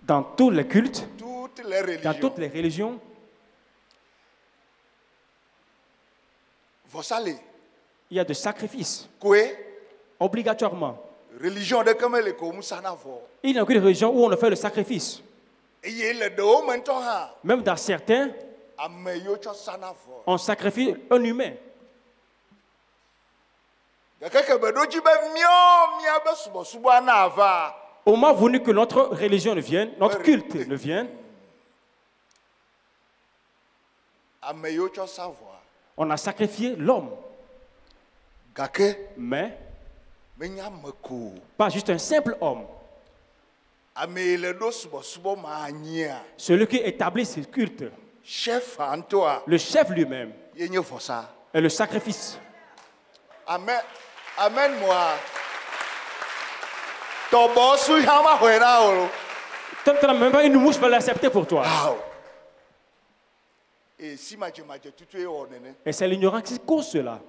Dans tous les cultes, Toutes les religions. dans toutes les religions, Vous allez. il y a des sacrifices. Quoi? Obligatoirement. Religion de comme les komusana vo. Il n'y a aucune religion où on ne fait le sacrifice. Et il est de haut maintenant ha. Même dans certains, Ameyo cho sana vo. on sacrifie un humain. Kaka bedoji be mio mia be suba suba na ava. Au moment venu que notre religion ne vienne, notre culte ne vienne, Ameyo cho savoir. on a sacrifié l'homme. Gake Mais menya meko. pas juste un simple homme. Ame le do suba suba ma nya. Celui qui établit ce culte, Chef Antoa. le chef lui-même, Yenye fosa. est le sacrifice. Amen. Amen moi. Ton boss ou yama huera olo. Tant que même pas une mouche va l'accepter pour toi. Et si ma tout est ordonné. Et c'est l'ignorance qui cause cela.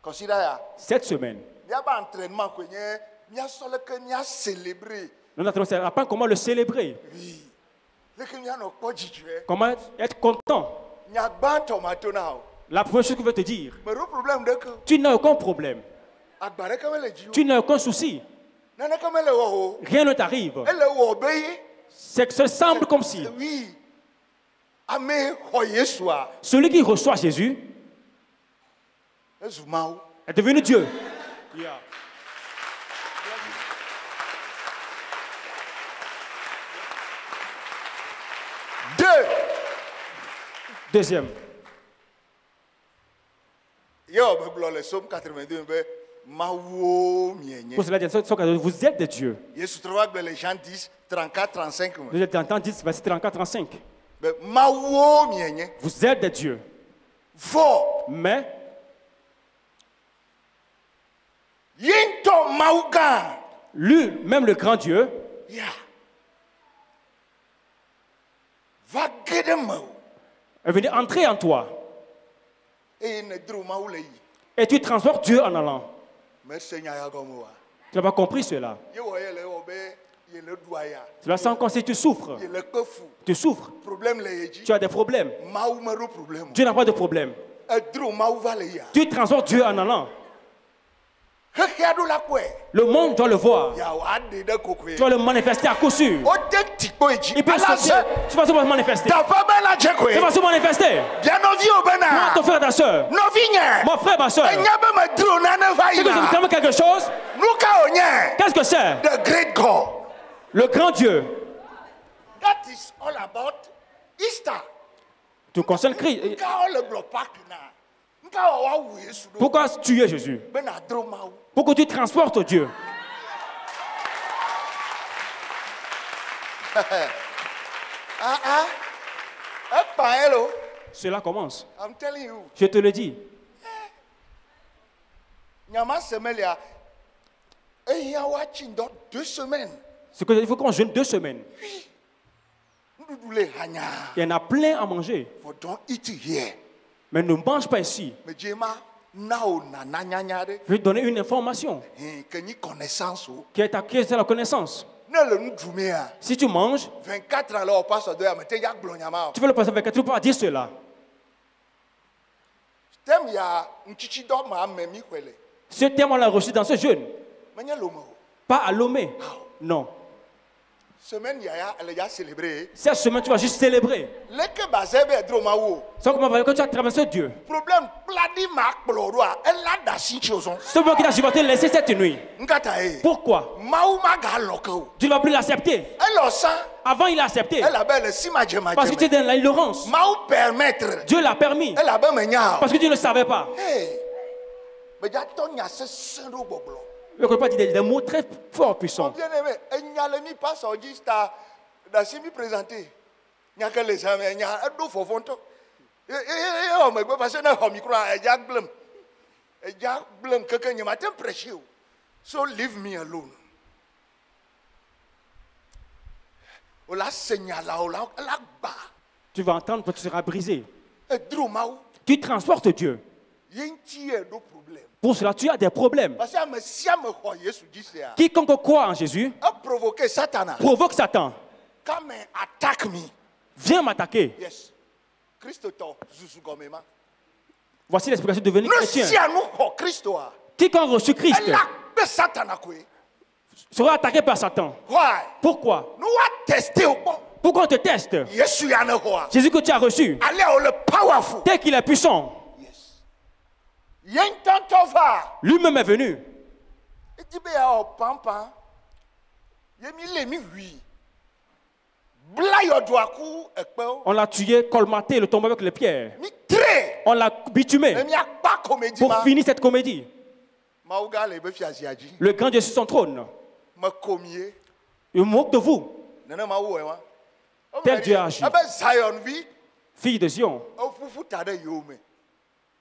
Considère ya. Cette semaine, Il y a un entraînement que nous avons célébré. nous allons apprendre comment le célébrer. Oui. Nous avons Comment être content. now. La première chose que je veux te dire, Mais le problème de que tu n'as aucun problème. Tu n'as aucun souci. tu Rien ne t'arrive. C'est que ça semble comme si. Oui. Celui qui reçoit Jésus est devenu Dieu. Yeah. Deuxième. Pour cela, vous êtes des dieux. Jean 10, 34, 35. Vous êtes dans 10, verset 34, 35. Vous êtes des dieux. Mais lui, même le grand Dieu, est venu entrer en toi. Et tu transportes Dieu en allant. Tu n'as pas compris cela. Cela sent comme si tu souffres. Tu souffres. Tu as des problèmes. Dieu n'a pas de problème. Tu transportes Dieu en allant. Le monde doit le voir. Tu dois le manifester à coup sûr. Il peut sauter. Tu vas se manifester. Tu vas se manifester. Moi, ton frère et ta soeur. Mon frère et ma soeur. C'est que je vous demande quelque chose. Qu'est-ce que c'est? Le grand Dieu. Tu concernes Christ. Pourquoi tuer Jésus? Pourquoi tu transportes Dieu? Cela commence. Je te le dis. C'est qu'il faut qu'on jeûne 2 semaines. Il y en a plein à manger. Mais ne mange pas ici. Je vais te donner une information qui est la connaissance. Si tu manges, tu veux le passer 24, tu ne peux pas dire cela. Ce thème, on l'a reçu dans ce jeûne. Pas à Lomé. Non. Cette semaine, tu vas juste célébrer. C'est comment que tu as traversé Dieu. C'est moi qui t'a supporté laisser cette nuit. Pourquoi? Tu ne vas plus l'accepter. Avant, il a accepté. Parce que tu es dans l'ignorance. Dieu l'a permis. Parce que tu ne le savais pas. Je ne peux pas dire des mots très forts, puissants. So leave me alone. Tu vas entendre que tu seras brisé. Tu transportes Dieu. Pour cela, tu as des problèmes. Quiconque croit en Jésus provoque Satan. Viens m'attaquer. Voici l'explication de devenir chrétien. Quiconque reçu Christ sera attaqué par Satan. Pourquoi? Pourquoi on te teste? Jésus que tu as reçu, tel qu'il est puissant, lui-même est venu. On l'a tué, colmaté, le tombé avec les pierres. On l'a bitumé pour finir cette comédie. Le grand Dieu sur son trône. Il moque de vous. Tel Dieu a agi. Fille de Sion.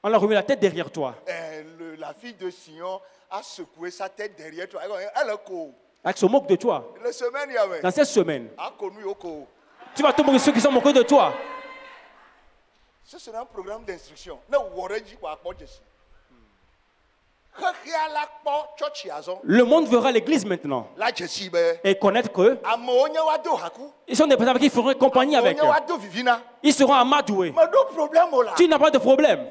On l'a remis la tête derrière toi. La fille de Sion a secoué sa tête derrière toi. Elle se moque de toi. Dans cette semaine, tu vas te moquer de ceux qui sont moqués de toi. Ce sera un programme d'instruction. Le monde verra l'église maintenant et connaître que ils sont des personnes qui feront compagnie avec eux. Ils seront amadoués. Tu n'as pas de problème.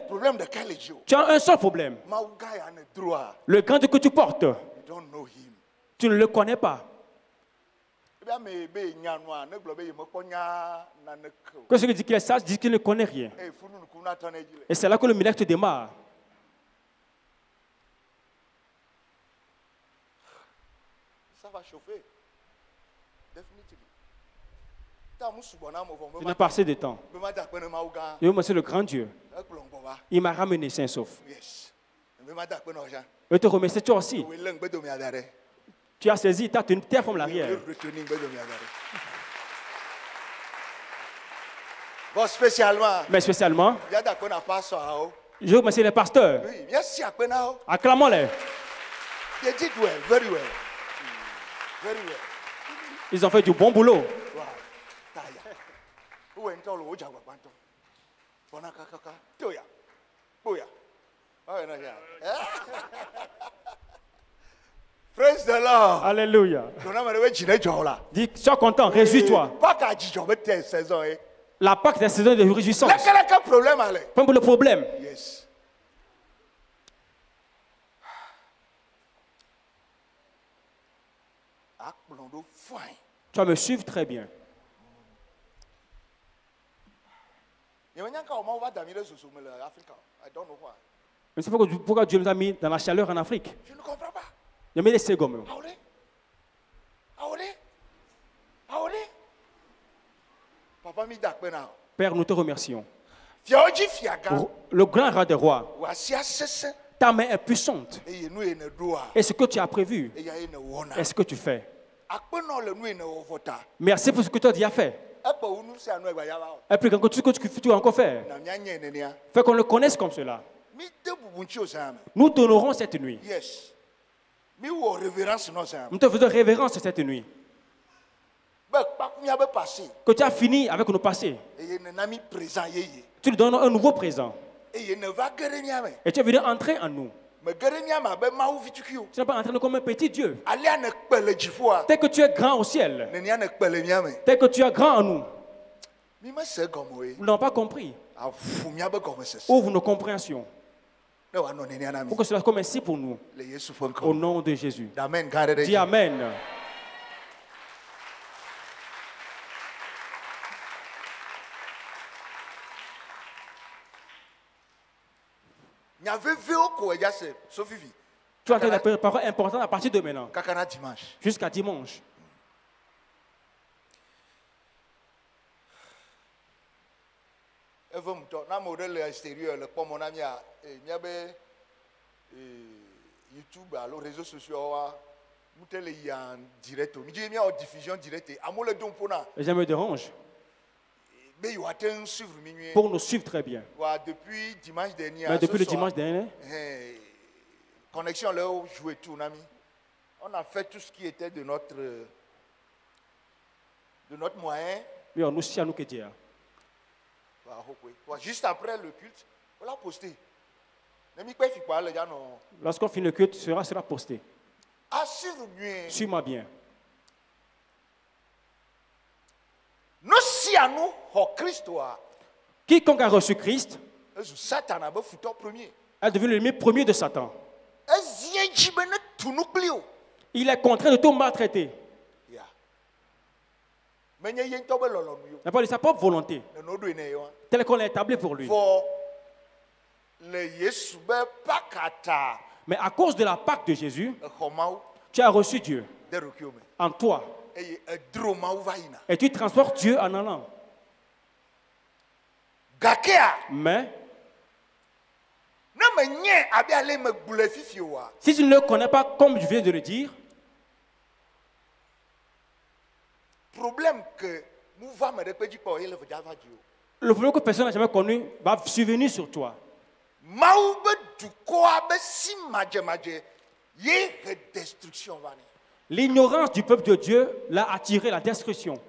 Tu as un seul problème. Le grand Dieu que tu portes, tu ne le connais pas. Que celui qui dit qu'il est sage dit qu'il ne connaît rien. Et c'est là que le miracle démarre. Ça va chauffer. Définitivement. Il n'a pas assez de temps. Je veux remercier le grand Dieu. Il m'a ramené sain et sauf. Je te remercie toi aussi. Tu as saisi, tu as tenu terre comme l'arrière. Bon, spécialement. Mais spécialement, je veux remercier les pasteurs. Acclamons-les. They did well, very well. Very well. Ils ont fait du bon boulot. Praise the Lord. Alléluia. Dis, sois content, réjouis-toi. La Pâque des saisons de réjouissance. Pas pour le problème. Yes. Tu vas me suivre très bien. Je ne sais pas pourquoi Dieu nous a mis dans la chaleur en Afrique. Je ne comprends pas. Il a mis les ségommes. Père, nous te remercions. Le grand roi des rois, ta main est puissante. Et ce que tu as prévu, est ce que tu fais. Merci pour ce que tu as déjà fait. Et puis, quand tu vas encore faire, fais qu'on le connaisse comme cela. Nous t'honorons cette nuit. Nous te faisons révérence cette nuit. Que tu as fini avec nos passés. Tu nous donnes un nouveau présent. Et tu es venu entrer en nous. Tu n'es pas entré comme un petit Dieu. Tel que tu es grand au ciel. Tel que tu es grand en nous. Nous n'avons pas compris. Ouvre nos compréhensions. Pour que cela commence ici pour nous. Au nom de Jésus. Dis Amen. Tu as entendu des paroles importantes à partir de maintenant. Jusqu'à dimanche. YouTube, les réseaux sociaux, diffusion directe. Les gens me dérangent. Pour nous suivre très bien. Depuis dimanche dernier. Mais depuis le dimanche dernier. Connexion là où jouer tout, on a fait tout ce qui était de notre moyen. Oui, on nous sait à nous que dire. Juste après le culte, on l'a posté. Lorsqu'on finit le culte, sera posté. Suis-moi bien. Quiconque a reçu Christ est devenu l'ennemi premier de Satan. Il est contraint de tout maltraiter. Il n'a pas de sa propre volonté, telle qu'on l'a établie pour lui. Mais à cause de la Pâque de Jésus, tu as reçu Dieu en toi. Et tu transportes Dieu en allant. Mais si tu ne le connais pas comme je viens de le dire, le problème que personne n'a jamais connu va survenir sur toi. L'ignorance du peuple de Dieu l'a attiré la destruction.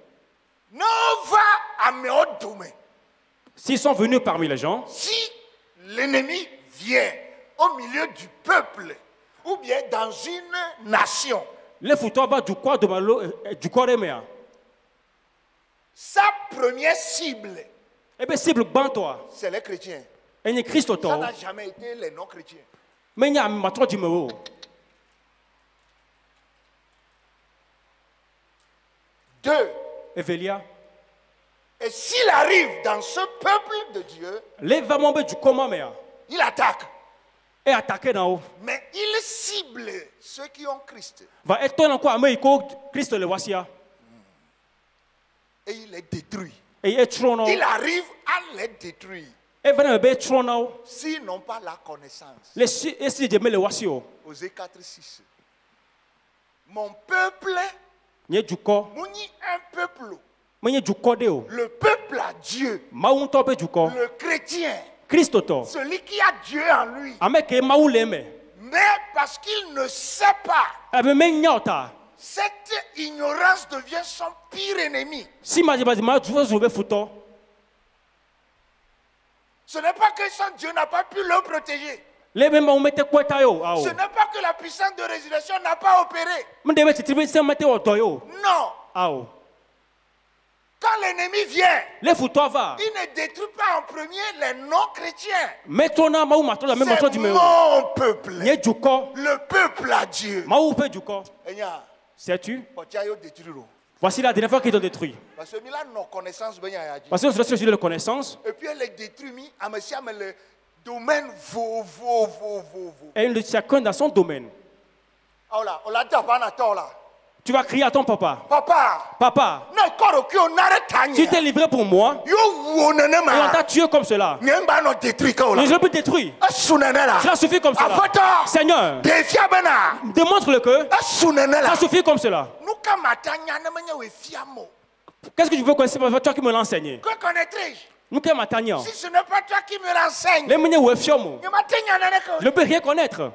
S'ils sont venus parmi les gens, si l'ennemi vient au milieu du peuple ou bien dans une nation, le foutoir va du corps de Malo du corps de Méa. Sa première cible, c'est les chrétiens. Ça n'a jamais été les non-chrétiens. Mais il y a un trois numéros. 2. Evelia. Et s'il arrive dans ce peuple de Dieu, il attaque. Et attaqué d'en haut. Mais il cible ceux qui ont Christ. Et il les détruit. Il arrive à les détruire. S'ils n'ont pas la connaissance. Osée 4:6. Mon peuple, un peuple. Le peuple à Dieu. Le chrétien. Celui qui a Dieu en lui. Mais parce qu'il ne sait pas, cette ignorance devient son pire ennemi. Ce n'est pas que son Dieu n'a pas pu le protéger. Ce n'est pas que la puissance de résurrection n'a pas opéré. Non. Quand l'ennemi vient, il ne détruit pas en premier les non-chrétiens. C'est mon peuple. Le peuple à Dieu. Sais-tu? Voici la dernière fois qu'ils ont détruit. Parce que c'est le sujet de la connaissance. Et puis elle les détruit, le domaine et il chacun dans son domaine. Tu vas crier à ton papa. Papa, tu t'es livré pour moi. Et on t'a tué comme cela. Je ne peux détruire. Cela suffit comme cela. Seigneur, démontre-le que ça suffit comme cela. Qu'est-ce que je veux connaître? C'est toi qui me l'as enseigné. Que connaîtrai-je? Si ce n'est pas toi qui me l'enseigne, je ne peux rien connaître.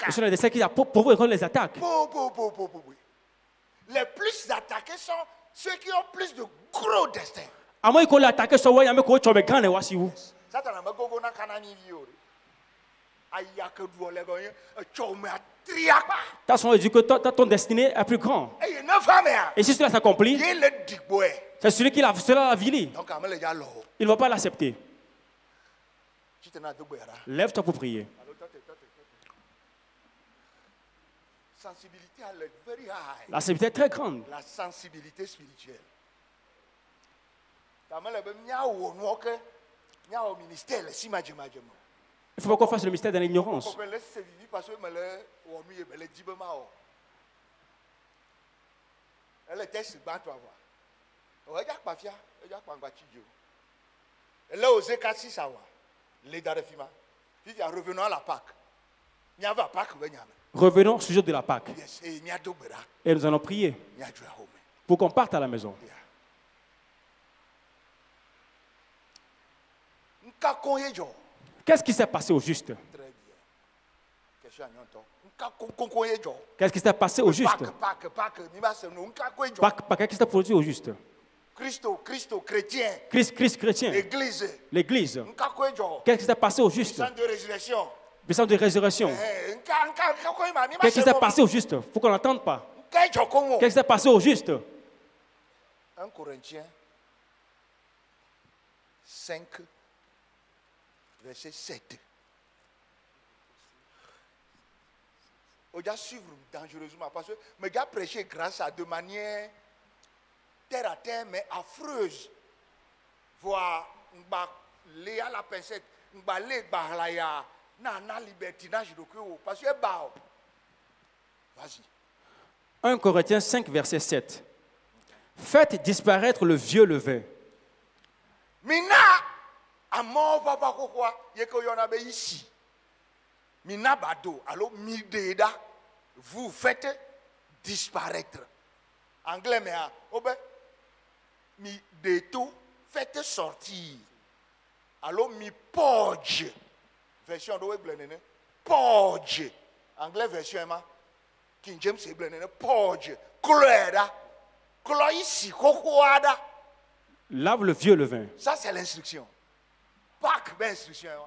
Ce sont les destins qui provoquent les attaques. Les plus attaqués sont ceux qui ont plus de gros destins. Dit que ton destinée est plus grand. Et si cela s'accomplit, c'est celui qui l'a vili. Il ne va pas l'accepter. Lève-toi pour prier. La sensibilité est très grande. La sensibilité spirituelle. Il faut pas qu'on fasse le mystère de l'ignorance. Revenons à la Pâque. Revenons au sujet de la Pâque. Et nous allons prier pour qu'on parte à la maison. Qu'est-ce qui s'est passé au juste? Qu'est-ce qui s'est passé au juste? Qu'est-ce qui s'est produit au juste? Christ, chrétien. Christ, chrétien. L'église. Qu'est-ce qui s'est passé au juste? Puissance de résurrection. Qu'est-ce qui s'est passé au juste? Il faut qu'on n'entende pas. Qu'est-ce qui s'est passé au juste? 1 Corinthiens 5, verset 7. On doit suivre dangereusement parce que mes gars prêchaient grâce à de manière terre à terre mais affreuse. Voir à la pincette, parce que vas-y. 1 Corinthiens 5, verset 7. Faites disparaître le vieux levain. Mina amor papa kokwa yeko yona be ici. Mina bado alors mideda vous faites disparaître. Anglais mais obe mi deto faites sortir. Alors mi porge. Version do eblenene porge. Anglais version ma King James eblenene porge. Cloera. Cloisi kokoada. Lave le vieux levain. Ça, c'est l'instruction.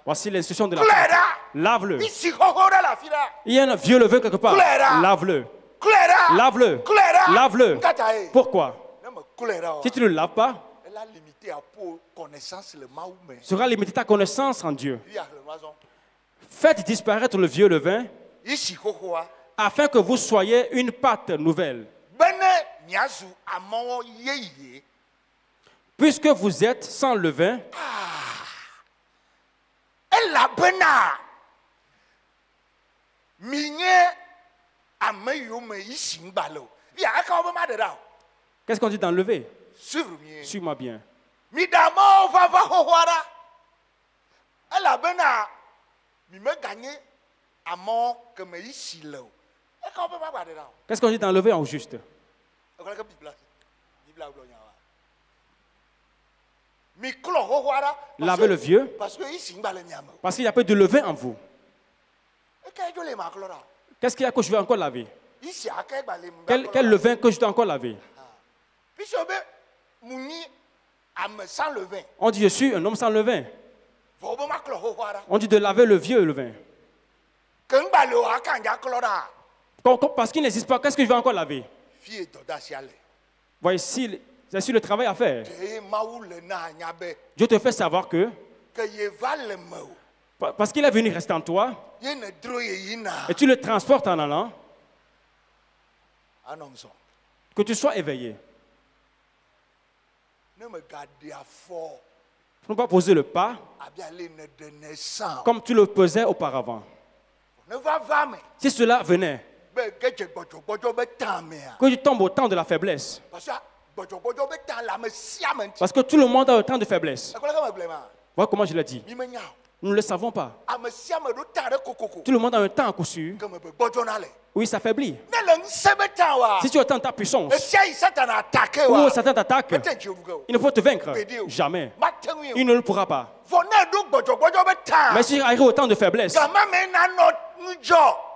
Voici l'instruction de la Pâque. Lave-le. Il y a un vieux levain quelque part. Lave-le. Lave-le. Lave-le. Pourquoi? Si tu ne le laves pas, sera limiter ta connaissance en Dieu. Faites disparaître le vieux levain afin que vous soyez une pâte nouvelle. Puisque vous êtes sans levain, qu'est-ce qu'on dit d'enlever? Suis-moi bien. Qu'est-ce qu'on dit d'enlever en juste? Lavez le vieux parce qu'il y a peu de levain en vous. Qu'est-ce qu'il y a que je vais encore laver? Quel levain que je dois encore laver? On dit je suis un homme sans levain. On dit de laver le vieux levain. Parce qu'il n'existe pas, qu'est-ce que je vais encore laver? Voici le travail à faire. Dieu te fait savoir que parce qu'il est venu rester en toi et tu le transportes en allant, que tu sois éveillé. Ne pas poser le pas comme tu le pesais auparavant. Si cela venait, que tu tombes au temps de la faiblesse. Parce que tout le monde a un temps de faiblesse. Voilà comment je l'ai dit. Nous ne le savons pas. Tout le monde a un temps à coup sûr. Oui, ça faiblit. Si tu attends ta puissance, ou Satan t'attaque, il ne faut te vaincre. Jamais. Il ne le pourra pas. Mais si tu arrives au temps de faiblesse, à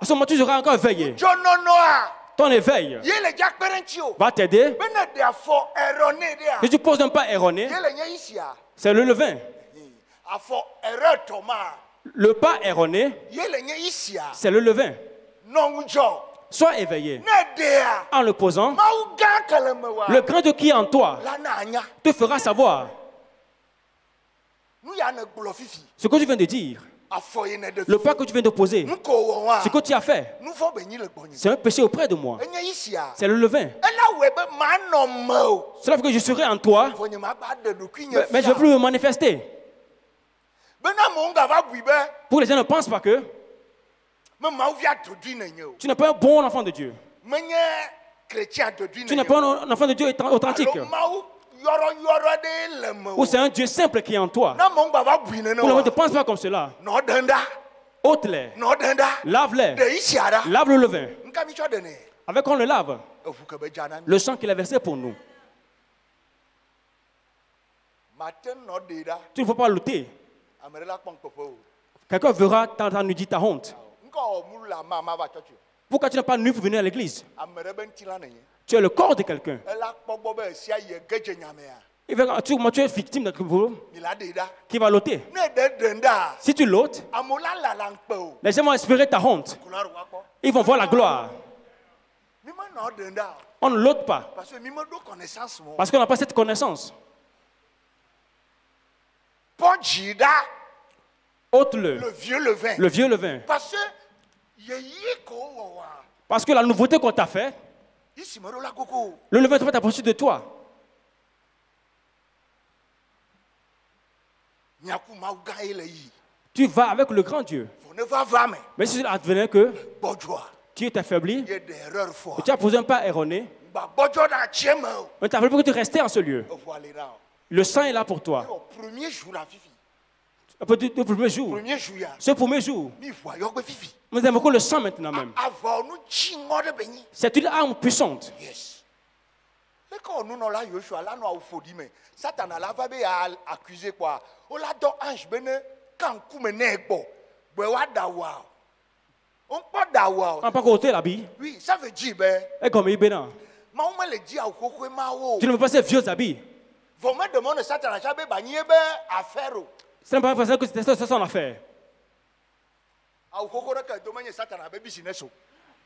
ce moment tu seras encore éveillé. Ton éveil va t'aider. Si tu poses un pas erroné, c'est le levain. Le pas erroné, c'est le levain. Sois éveillé. En le posant, le grand Dieu qui est en toi te fera savoir ce que tu viens de dire. Le pas que tu viens de poser, ce que tu as fait, c'est un péché auprès de moi. C'est le levain. Cela fait que je serai en toi, mais je ne vais plus me manifester. Pour les gens ne pensent pas que tu n'es pas un bon enfant de Dieu. Tu n'es pas un enfant de Dieu authentique. Ou c'est un Dieu simple qui est en toi. Pour le monde ne pense pas comme cela. Ôte-les. Lave-les. Lave le levain. Avec quoi on le lave? Le sang qu'il a versé pour nous. Tu ne faut pas lutter. Quelqu'un verra ta nudité, ta honte. Pourquoi tu n'as pas nu pour venir à l'église? Tu es le corps de quelqu'un. Tu es victime d'un problème qui va l'ôter. Si tu l'ôtes, les gens vont espérer ta honte. Ils vont voir la gloire. On ne l'ôte pas. Parce qu'on n'a pas cette connaissance. Ôte-le. Le vieux levain. Parce que la nouveauté qu'on t'a fait, le levain doit t'approcher de toi. Tu vas avec le grand Dieu. Mais si cela advenait que tu es affaibli, et tu as posé un pas erroné, mais tu as voulu que tu restais en ce lieu. Le sang est là pour toi. Le premier jour. Ce premier jour. Nous aimons le sang maintenant même. C'est une arme puissante. On n'a pas côté la bille. Oui, ça veut dire. Et comme il bénin. Tu ne veux pas ces vieux habits. Vous me demandez Satan à jamais bannier affaire. Ce n'est pas parce que c'est son affaire.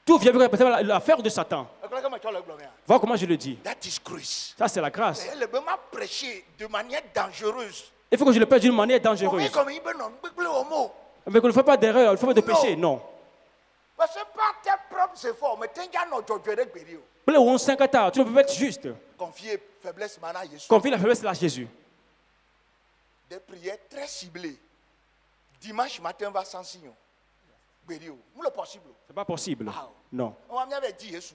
Tout vient avec l'affaire de Satan. Voilà comment je le dis. Ça, c'est la grâce. Elle peut m'a prêché de manière dangereuse. Il faut que je le prêche d'une manière dangereuse. Mais qu'on ne fait pas d'erreur, il ne faut pas de péché. Non. Parce que par tes propres efforts, mais tu n'as pas. Tu ne peux pas être juste. Confier faiblesse à Jésus. Confie la faiblesse à Jésus. Des prières très ciblées. Dimanche matin va sans signe. C'est possible. C'est pas possible. Non. On m'avait dit Jésus.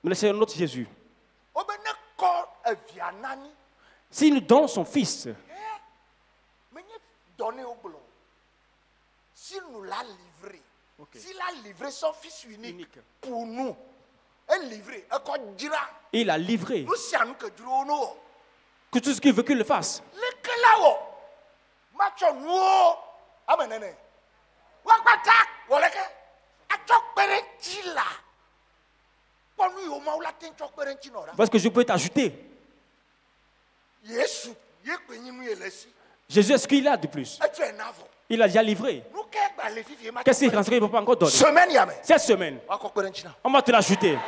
Mais c'est notre Jésus. S'il nous donne son fils, s'il nous l'a livré, s'il a livré son fils unique pour nous, il a livré. Que tout ce qu'il veut qu'il le fasse. Parce que je peux t'ajouter. Jésus, est-ce qu'il a de plus? Il a déjà livré. Qu'est-ce qu'il ne peut pas encore donner? Cette semaine, on va te l'ajouter.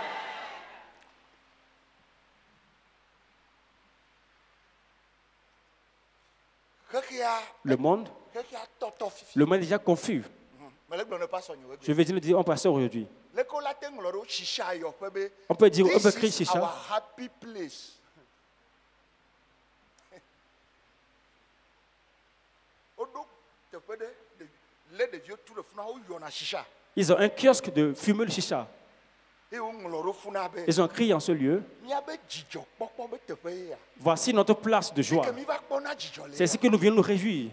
Le monde est déjà confus. Je vais dire, on peut passer aujourd'hui. On peut dire, on peut écrire chicha. Ils ont un kiosque de fumer le chicha. Ils ont crié en ce lieu. Voici notre place de joie. C'est ce que nous venons nous réjouir.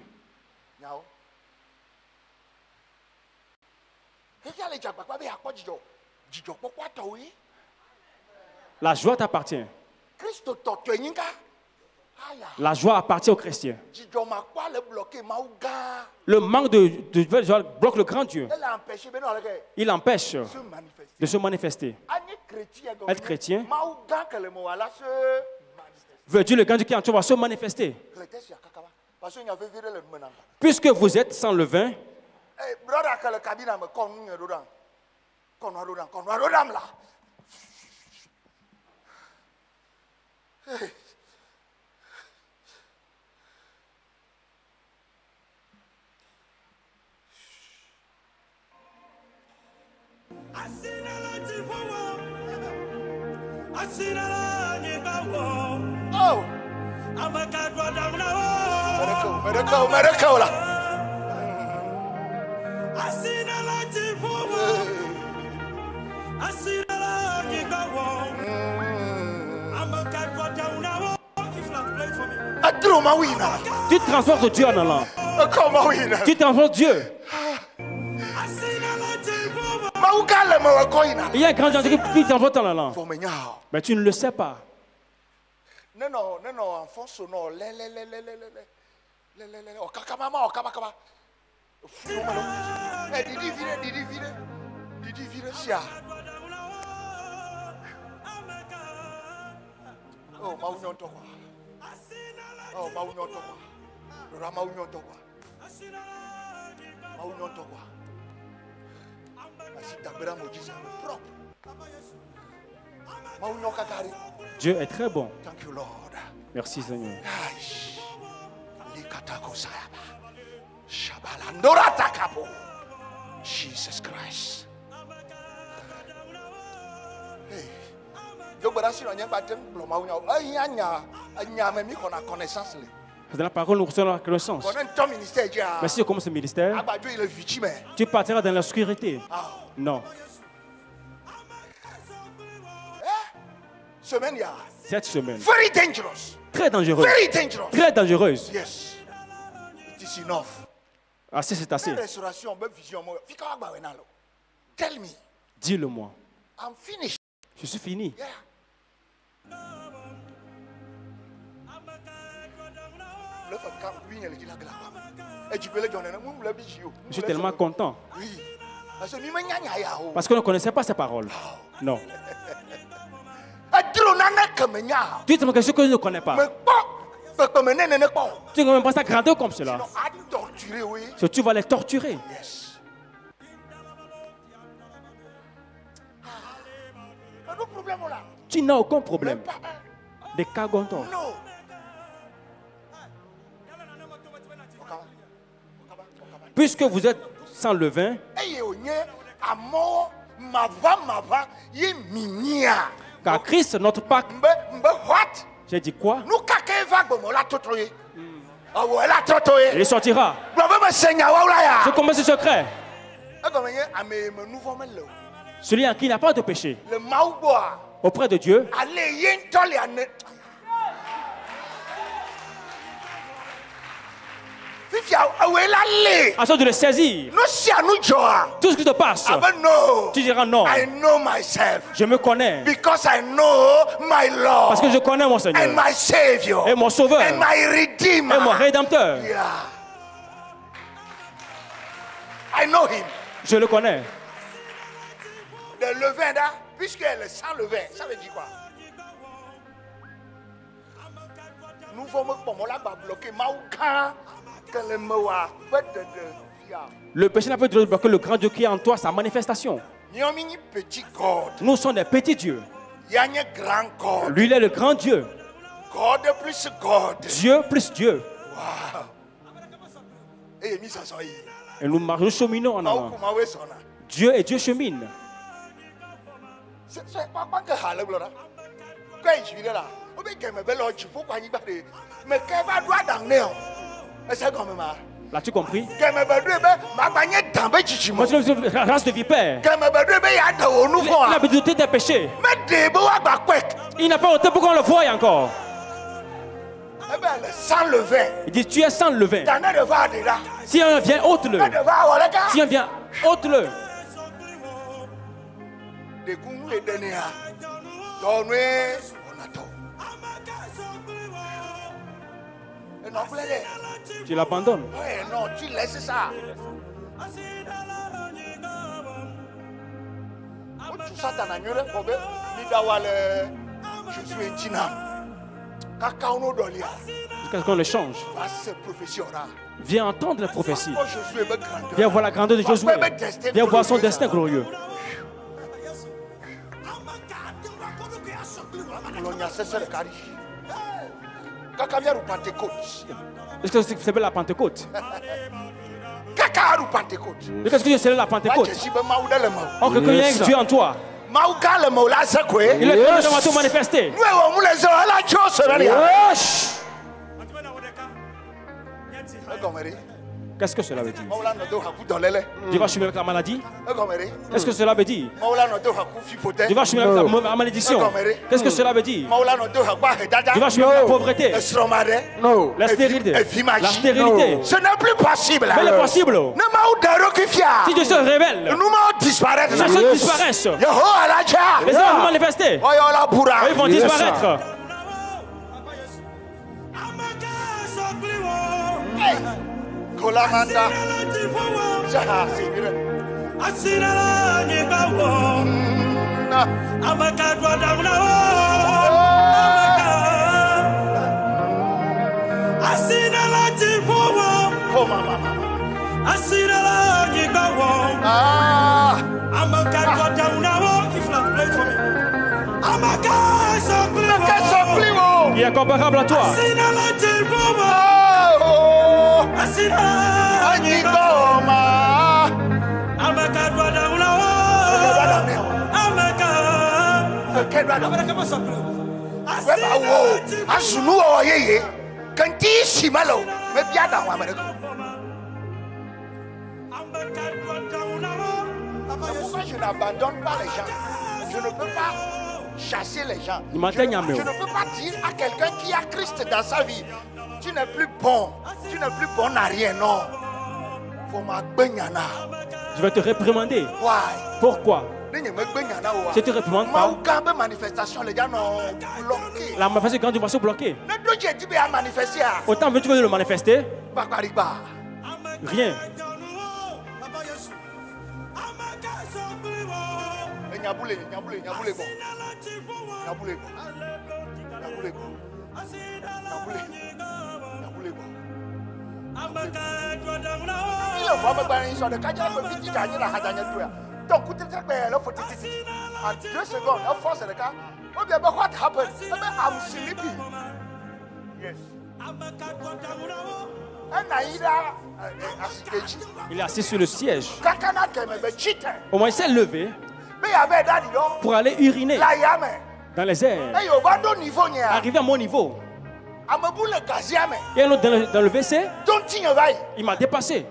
La joie t'appartient. La joie appartient aux chrétiens. Le manque de joie bloque le grand Dieu. Il empêche de se manifester. Être chrétien veut dire le grand Dieu qui en va se manifester. Puisque vous êtes sans levain, tu transportes Dieu en allant. Tu transportes Dieu. Il y a un grand Dieu qui transporte en allant. Mais tu ne le sais pas. Dieu est très bon. Merci Seigneur. Jesus Christ. C'est la parole, nous recevons la connaissance. Mais si tu commences ce ministère, tu partiras dans l'obscurité. Non. Cette semaine, très dangereuse. Très dangereuse. Assez, c'est assez. Dis-le-moi. Je suis fini. Je suis tellement content. Parce qu'on ne connaissait pas ces paroles. Non. Tu te demandes quelque chose que je ne connais pas. Tu ne peux même pas ça grandeur comme cela. Tu vas les torturer. Tu n'as aucun problème. Des Kagonton. Non. Puisque vous êtes sans levain, car Christ, notre Pâque, j'ai dit quoi? Il sortira. Je commence ce secret. Celui en qui n'a pas de péché. Auprès de Dieu. Attends de le saisir. Tout ce qui te passe, tu diras non. Je me connais. Parce que je connais mon Seigneur. Et mon Sauveur. Et mon Rédempteur. Je le connais. Le levain là, puisqu'elle est sans levain, ça veut dire quoi? Nous vont bloquer le péché n'a pas de bloquer le grand Dieu qui est en toi, sa manifestation. Nous sommes des petits dieux. Lui, il est le grand Dieu. Dieu plus Dieu. Et nous cheminons en avant. Dieu et Dieu chemine. L'as-tu compris? Moi, je suis une race de vipères. Il a douté des péchés. Il n'a pas ôté pour qu'on le voie encore. Sans levain. Il dit, tu es sans levain. Si on vient, ôte-le. Si on vient, ôte-le. Tu l'abandonnes. Ouais, non, tu laisses ça. Jusqu'à ce qu'on le change. Viens entendre la prophétie. Viens voir la grandeur de Josué. Viens voir son destin glorieux. Est-ce que c'est la Pentecôte? Qu'est-ce que c'est la Pentecôte? Oh, que il y a un Dieu en toi. Il est prêt à tout manifester. Qu'est-ce que cela veut dire? Tu vas cheminer avec la maladie? Qu'est-ce que cela veut dire? Tu vas cheminer avec la malédiction? Qu'est-ce que cela veut dire? Tu vas cheminer avec la pauvreté? La stérilité? La stérilité? Ce n'est plus possible. Mais il est possible. Si Dieu se révèle, les choses disparaissent. Les hommes vont manifester. Ils vont disparaître. Kolamanda. Asinala ni bawo. Amaka dwa dawna wo. Asinala ti fowo. Oh mama. Asinala ni bawo. Amaka dwa dawna wo. If not play for me. Amaka so Il est comparable à toi. Asinala ti fowo. Asina Anigoma Amaka dwada ulawo Amaka Asunu oyeye kanti simalo me biada wa mereko Amaka dwada ulawo Pourquoi je n'abandonne pas les gens? Je ne peux pas chasser les gens. Je ne peux pas dire à quelqu'un qui a Christ dans sa vie, tu n'es plus bon à rien, non. Je vais te réprimander. Pourquoi? Je te réprimande pas. La manifestation quand tu vas se bloquer. Autant veux-tu le manifester? Rien. Donc, en 2 secondes, on force le cas. What happened? I'm sleepy. Yes. Il est assis sur le siège. Au moins, il s'est levé pour aller uriner dans les airs. Arrivé à mon niveau. Et dans le WC, il m'a dépassé.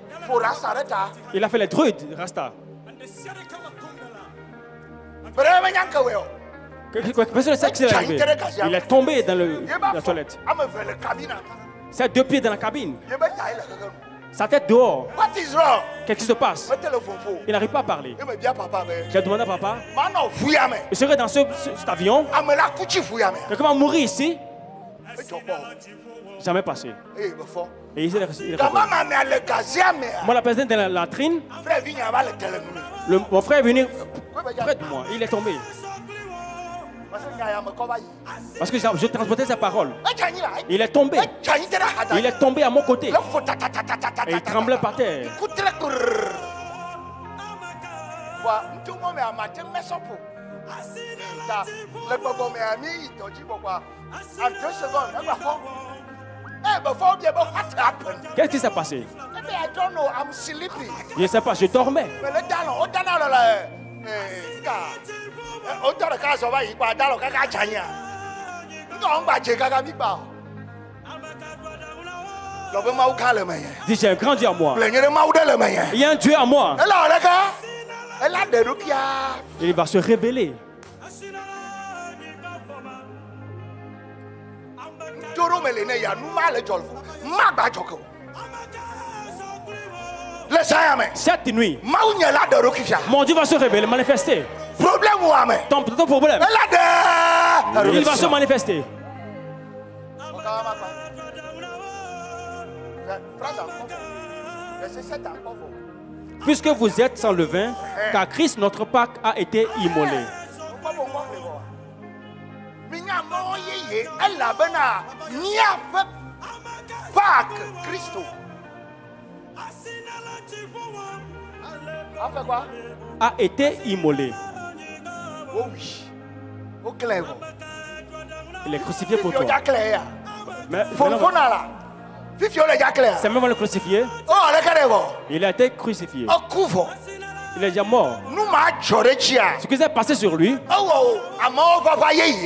Il a fait les druides, Rasta. Personne ne sait ce qui est arrivé. Il est tombé dans la toilette. C'est 2 pieds dans la cabine. Sa tête dehors. Qu'est-ce qui se passe? Il n'arrive pas à parler. J'ai demandé à papa. Il serait dans cet avion. Quelqu'un va mourir ici. Jamais passé. Et il est moi, la personne dans la latrine. Mon frère est venu près de moi. Il est tombé. Parce que je transportais sa parole. Il est tombé. Il est tombé à mon côté. Et il tremblait par terre. Qu'est-ce qui s'est passé? Je ne sais pas, je dormais. Dis, j'ai un grand Dieu à moi. Il y a un Dieu à moi. Il va se révéler. Cette nuit, mon Dieu va se révéler, manifester. Ton problème, il va se manifester. Puisque vous êtes sans levain, car Christ, notre Pâque, a été immolé. A été immolé. Oh oui. Au clair. Il est crucifié pour toi. Mais c'est même le crucifié. Il a été crucifié. Il est déjà mort. Ce qui s'est passé sur lui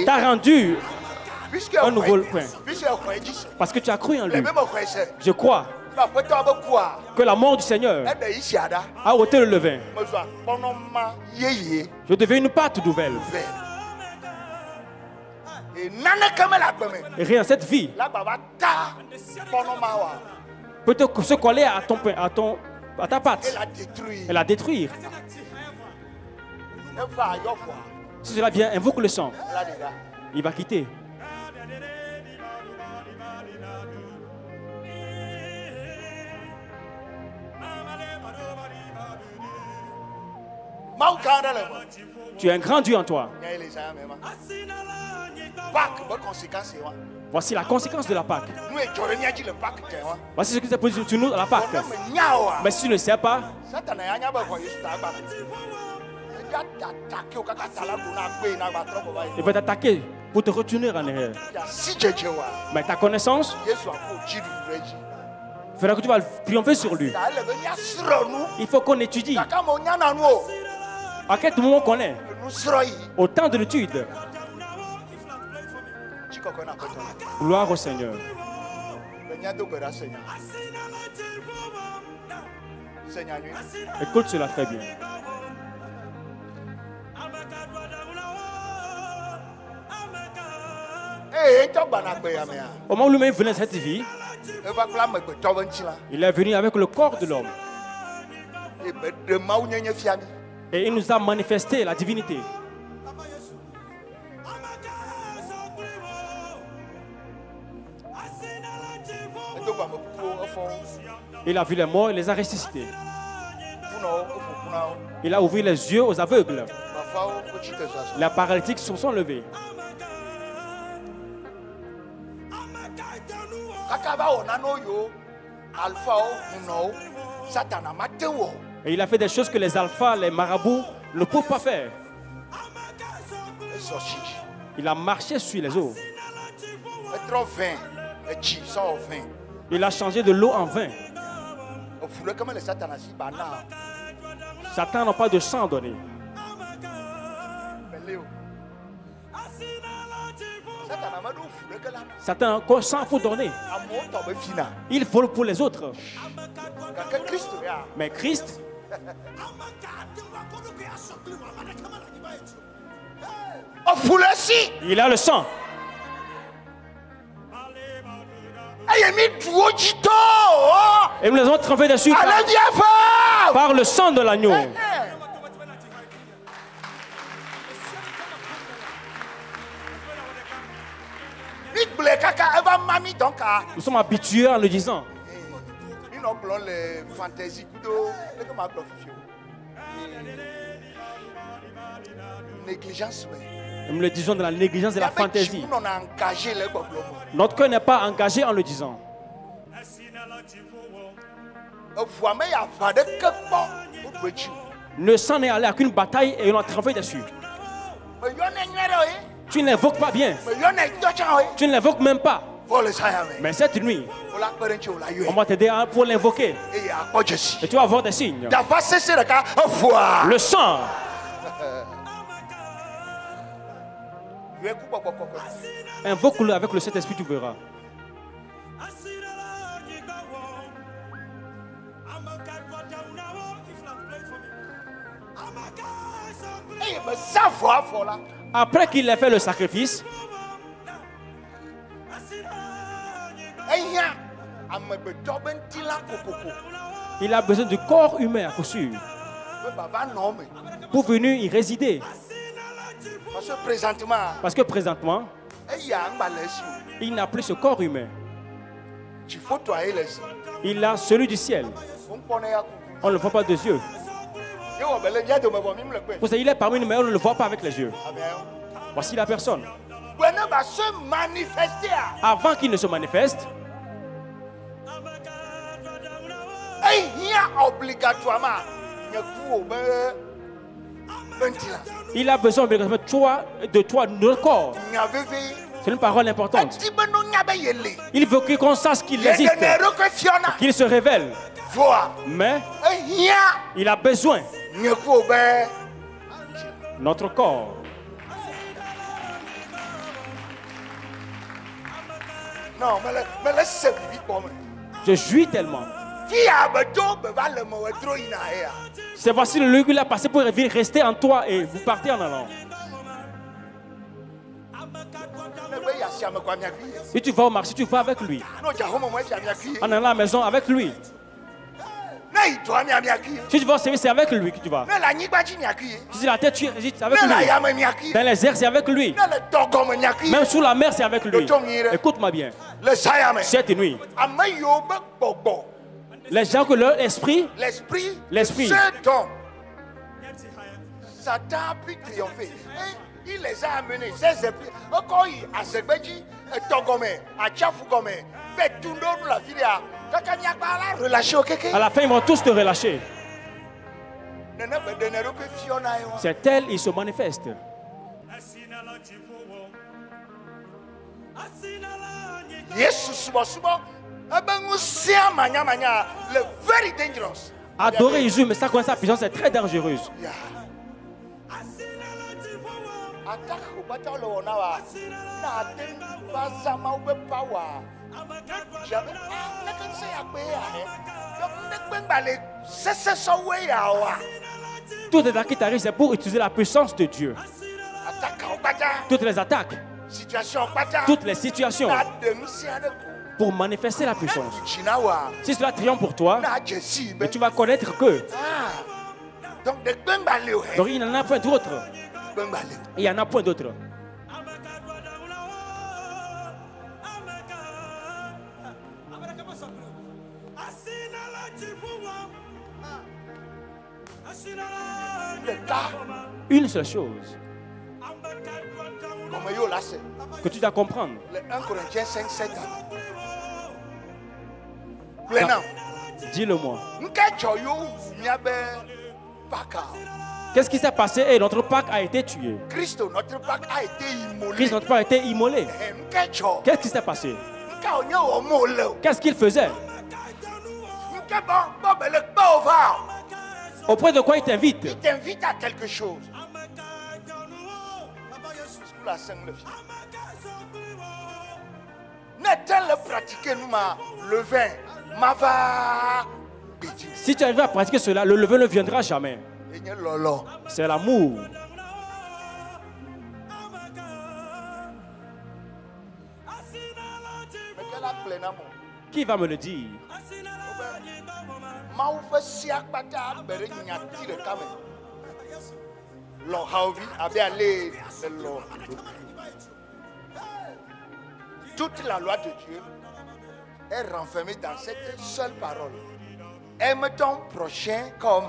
t'a rendu un nouveau point. Parce que tu as cru en lui. Je crois que la mort du Seigneur a ôté le levain. Je deviens une pâte nouvelle. Et rien, cette vie peut se coller à ta pâte et la détruire. Si cela vient, invoque le sang. Il va quitter. Tu es un grand Dieu en toi. Voici la conséquence de la Pâque. Voici ce qui s'est posé sur nous à la Pâque. Mais si tu ne sais pas, il va t'attaquer pour te retourner en arrière. Mais ta connaissance fera que tu vas triompher sur lui. Il faut qu'on étudie. À quel moment on connaît? Au temps de l'étude. Gloire au Seigneur. Écoute cela très bien. Au moment où lui-même venait de cette vie, il est venu avec le corps de l'homme. Et il nous a manifesté la divinité. Il a vu les morts et les a ressuscités. Il a ouvert les yeux aux aveugles. Les paralytiques se sont levés. Et il a fait des choses que les alphas, les marabouts ne peut pas faire. Il a marché sur les eaux. Il a changé de l'eau en vin. Satan n'a pas de sang donné. Satan a encore sang pour donner. Il vole pour les autres. Mais Christ, il a le sang. Et nous les avons trempés dessus par le sang de l'agneau. Nous sommes habitués en le disant. Nous le disons dans la négligence et la fantaisie. Notre cœur n'est pas engagé en le disant. Le sang n'est allé à qu'une bataille et on a trempé dessus. Tu ne l'invoques pas bien. Tu ne l'invoques même pas. Mais cette nuit, on va t'aider pour l'invoquer. Et tu vas avoir des signes. Le sang. Invoque-le avec le Saint-Esprit, tu verras. Après qu'il ait fait le sacrifice, il a besoin du corps humain à coup sûr pour venir y résider. Parce que présentement, il n'a plus ce corps humain. Il a celui du ciel. On ne le voit pas des yeux. Pour ça, il est parmi nous, mais on ne le voit pas avec les yeux. Voici la personne. Avant qu'il ne se manifeste, il a besoin de toi, de notre corps. C'est une parole importante. Il veut qu'on sache qu'il existe, qu'il se révèle. Mais il a besoin de notre corps. Je jouis tellement. C'est voici le lieu qu'il a passé pour rester en toi et vous partez en allant. Si tu vas au marché, tu vas avec lui. En allant à la maison avec lui. Si tu vas au service, c'est avec lui que tu vas. Si c'est la tête, tu es avec lui. Dans les airs, c'est avec lui. Même sous la mer, c'est avec lui. Écoute-moi bien. Cette nuit, les gens que leur esprit, Satan a pu triompher. Il les a amenés, ces esprits. à la fin, ils vont tous te relâcher. C'est tel, ils se manifestent. Adorer Jésus, mais ça connaît sa puissance, c'est très dangereuse. Toutes les attaques qui t'arrivent, c'est pour utiliser la puissance de Dieu. Toutes les attaques, toutes les situations, pour manifester la puissance. Si cela triomphe pour toi, mais tu vas connaître que. Donc il n'y en a point d'autre. Il n'y en a point d'autre. Une seule chose que tu dois comprendre. Dis-le-moi. Qu'est-ce qui s'est passé? Et notre Pâque a été tué. Christ, notre Pâque a été immolé. Christ, notre Pâque a été immolé. Qu'est-ce qui s'est passé? Qu'est-ce qu'il faisait? Auprès de quoi il t'invite? Il t'invite à quelque chose. N'est-elle pratiquer le vin? Si tu arrives à pratiquer cela, le levain ne viendra jamais. C'est l'amour. Qui va me le dire? Toute la loi de Dieu est renfermée dans cette seule parole. Aime ton prochain comme...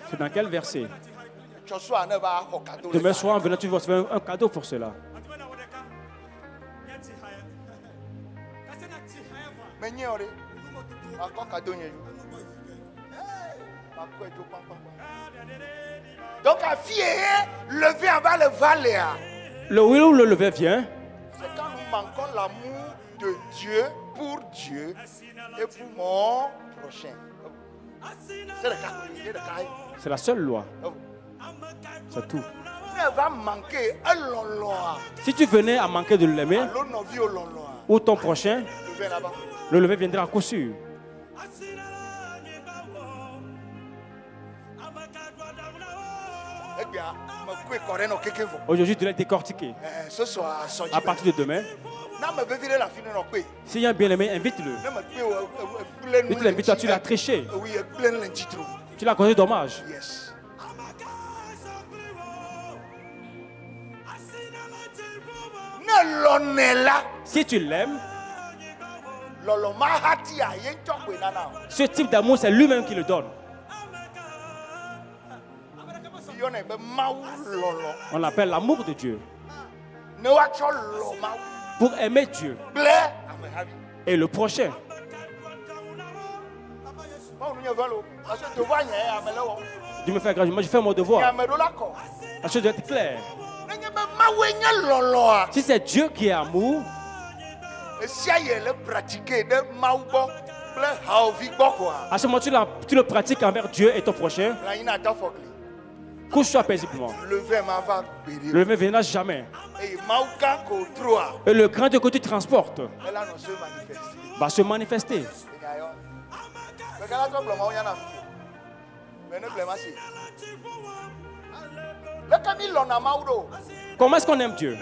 C'est dans quel verset? Demain soir, en venant, tu vas faire un cadeau pour cela. Donc, à vieillir, le vin va le valer. Le oui ou le levain vient? C'est quand nous manquons l'amour de Dieu pour Dieu et pour mon prochain. C'est le cas. C'est la seule loi. C'est tout. Si tu venais à manquer de l'aimer, ou ton prochain, le levain viendra à coup sûr. Aujourd'hui, tu l'as décortiqué. À partir de demain, s'il y a un bien-aimé, invite-le. Il te l'invite, toi, tu l'as triché. Tu l'as causé dommage. Si tu l'aimes, ce type d'amour, c'est lui-même qui le donne. On l'appelle l'amour de Dieu. Pour aimer Dieu et le prochain. Dieu me fait grâce, moi je fais mon devoir. La chose doit être claire. Si c'est Dieu qui est amour, à ce moment tu le pratiques envers Dieu et ton prochain. Couche-toi paisiblement. Le levain ne viendra jamais. Et le grand Dieu que tu transportes va se manifester. Comment est-ce qu'on aime Dieu?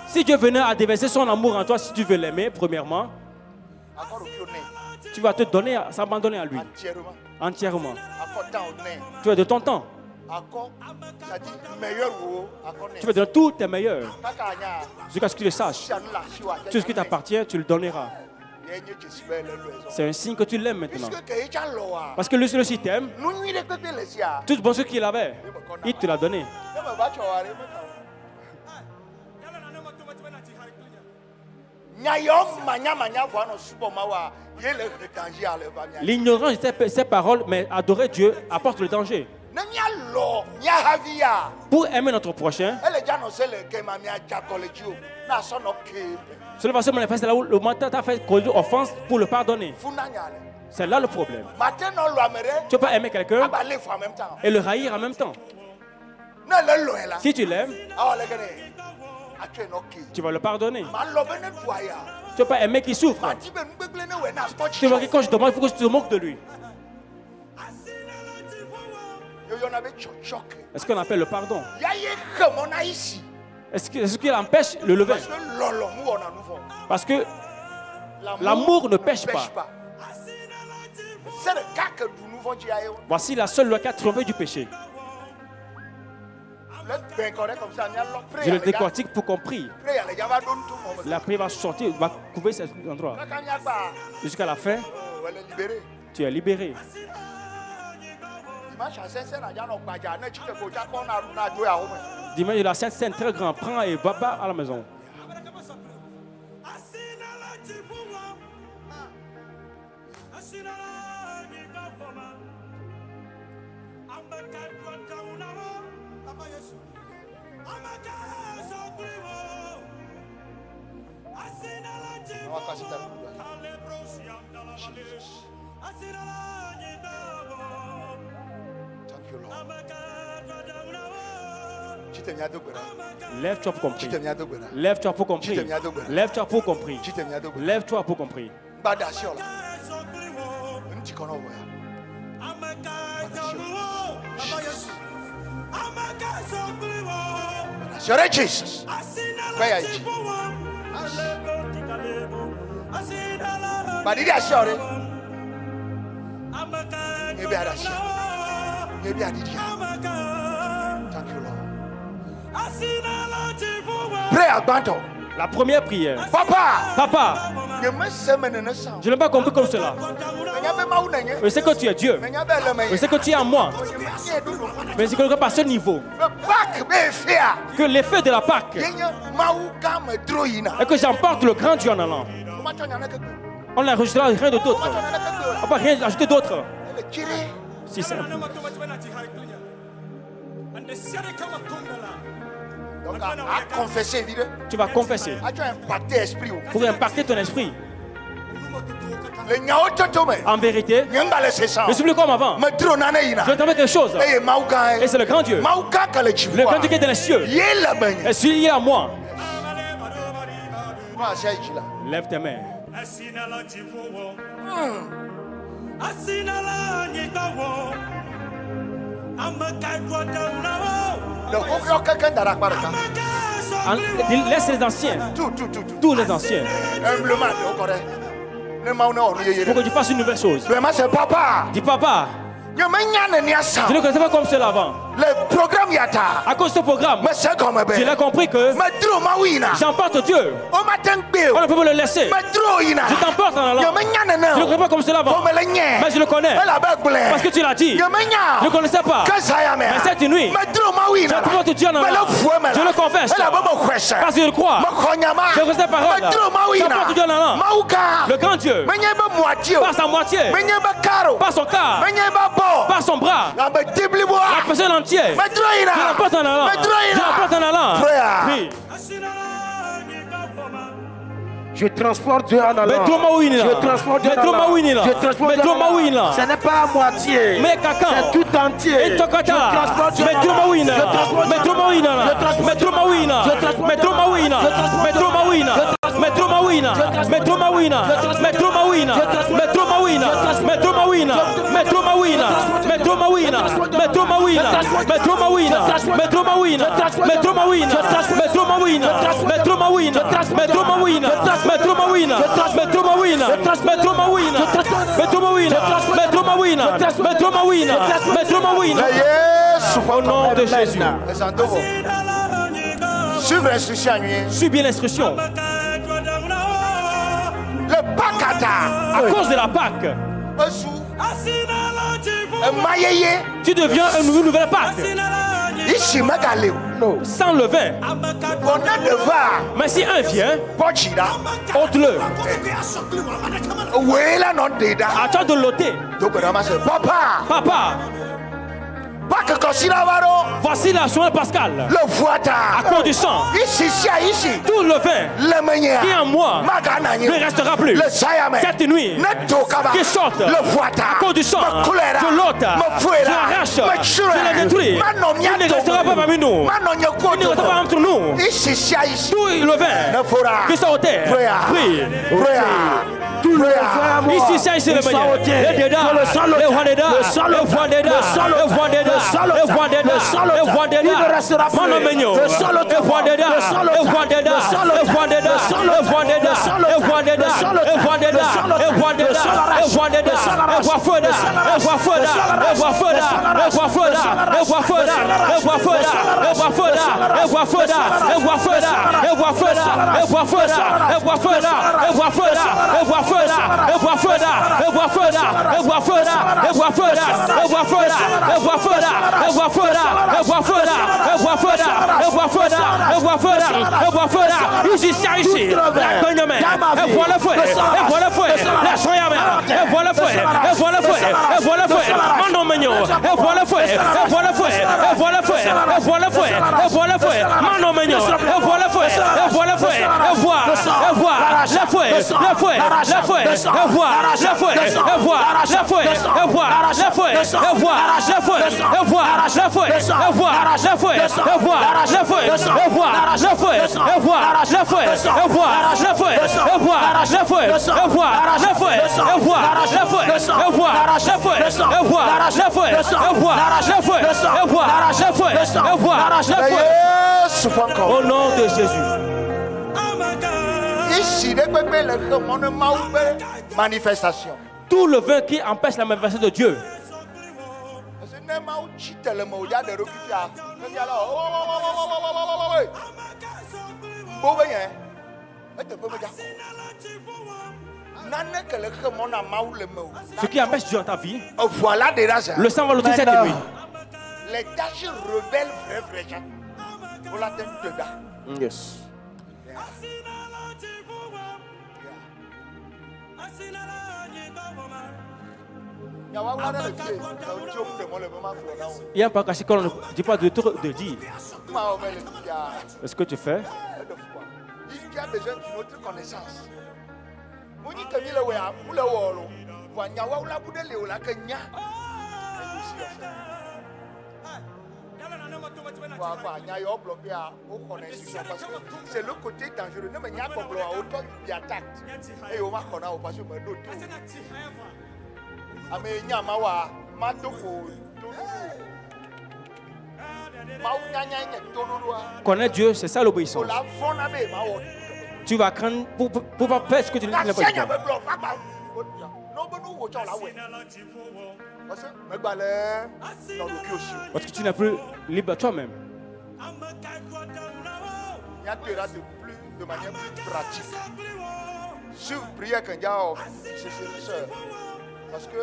Si Dieu venait à déverser son amour en toi, si tu veux l'aimer, premièrement, tu vas te donner, s'abandonner à lui entièrement. Tu vas de ton temps. Tu vas donner tous tes meilleurs jusqu'à ce que tu le saches. Tout ce qui t'appartient, tu le donneras. C'est un signe que tu l'aimes maintenant. Parce que lui aussi t'aime. Tout le bon ce qu'il avait, il te l'a donné. L'ignorance de ces paroles, mais adorer Dieu apporte le danger. Pour aimer notre prochain, cela va se manifester là où le matin t'a fait conduire offense pour le pardonner. C'est là le problème. Tu ne peux pas aimer quelqu'un et le haïr en même temps. Si tu l'aimes, tu vas le pardonner. Tu ne peux pas aimer qui souffre. Tu vois que quand je demande, il faut que tu te moques de lui. Est-ce qu'on appelle le pardon? Est-ce qu'il empêche le levain? Parce que l'amour ne pêche pas. Voici la seule loi qui a triomphé du péché. Je le décortique pour qu'on prie. La prière va sortir, va couvrir cet endroit. Jusqu'à la fin, tu es libéré. Dimanche, la Sainte Seine très grand. Prends et va à la maison. Lève-toi pour compris. Lève-toi pour compris. Lève-toi pour compris. Lève-toi pour compris. Jesus. But did I shout it? Maybe I shout. Maybe I did. Thank you, Lord. Pray about it. La première prière. Papa, je n'ai pas compris comme cela. Je sais que tu es Dieu. Je sais que tu es en moi. Mais c'est que par ce niveau, que l'effet de la Pâque est que j'emporte le grand Dieu en allant. On n'a rajouté rien d'autre. On ne peut rien ajouter d'autre. C'est simple. Donc, à confesser, tu vas confesser pour impacter ton esprit. En vérité, je ne suis plus comme avant. Je t'envoie quelque chose. Et c'est le grand Dieu. Le grand Dieu qui est dans les cieux. Et celui il est à moi. Lève tes mains. Laisse les anciens. Tous les anciens. Pour que tu fasses une nouvelle chose. Dis papa. Je ne connaissais pas comme cela avant. Le programme Yata. À cause de ce programme, j'ai compris que j'emporte Dieu. On ne peut pas le laisser. Je t'emporte en allant. Je ne connais pas comme cela avant. Mais je le connais. Parce que tu l'as dit. Je ne connaissais pas. Mais cette nuit, j'emporte Dieu en allant. Je le confesse. Parce que je le crois. Je connais cette parole. J'emporte Dieu en allant. Le grand Dieu. Par sa moitié. Par son quart. Par son bras. La personne entière. Je l'emporte en allant. Je l'emporte en allant. Prie. Je transporte Dieu en allant. Je transporte Dieu en allant. Ce n'est pas à moitié. C'est tout entier. Je transporte Dieu Au nom de Jésus. Suis bien l'instruction. Le Pâque à cause de la Pâque. Tu deviens une nouvelle Pâque. Sans le vin. Mais si un vient, ôte-le. Attends de l'ôter. Papa. Voici la soirée pascale. À cause du sang. Tout le vin qui est en moi ne restera plus. Cette nuit qui sorte à cause du sang. Je l'ôte. Je l'arrache. Je la détruis. Il ne restera pas parmi nous. Il ne restera pas entre nous. Tout le vin qui sort au terre. Prie. Ici, c'est le meilleur. Les dédas, les rois dédas, les rois dédas, les rois dédas, les rois dédas, les rois dédas, les rois dédas, les rois dédas, les rois dédas, les rois dédas, les rois dédas, les rois dédas, les rois dédas, les rois dédas, les rois feudas, les rois feudas, les rois feudas, les rois feudas, les rois feudas, les rois feudas, les rois feudas, les rois feudas, les rois feudas, les rois feudas, les rois feudas, les rois feudas, les rois feudas, les rois feudas. le fouet, le fouet, le fouet, le voir, le fouet, le voir, le fouet, le voir, le fouet, le voir, le fouet, le voir, le fouet, le voir, le fouet, le voir, le fouet, le voir, le fouet, le voir, le fouet, le voir, le fouet, le voir, le fouet, le voir, le fouet, le voir, le fouet, le voir, le fouet, le voir, le fouet, le voir, le fouet, le voir, le fouet, le voir, le fouet. Au nom de Jésus. Ici, manifestation. Tout le vin qui empêche la manifestation de Dieu. Ce qui empêche Dieu dans ta vie, le sang va l'utiliser cette nuit. Les tâches rebelles, vrai. Yes. Il y a un pas caché qu'on ne dit pas de dire. Est-ce que tu fais? Si tu as besoin d'une autre connaissance, c'est le côté dangereux. Connaître Dieu, c'est ça l'obéissance. Tu vas craindre pour pas faire ce que tu ne dis pas. Parce que tu n'es plus libre toi-même. Il y a de manière plus pratique. Si vous priez qu'un gars, c'est parce que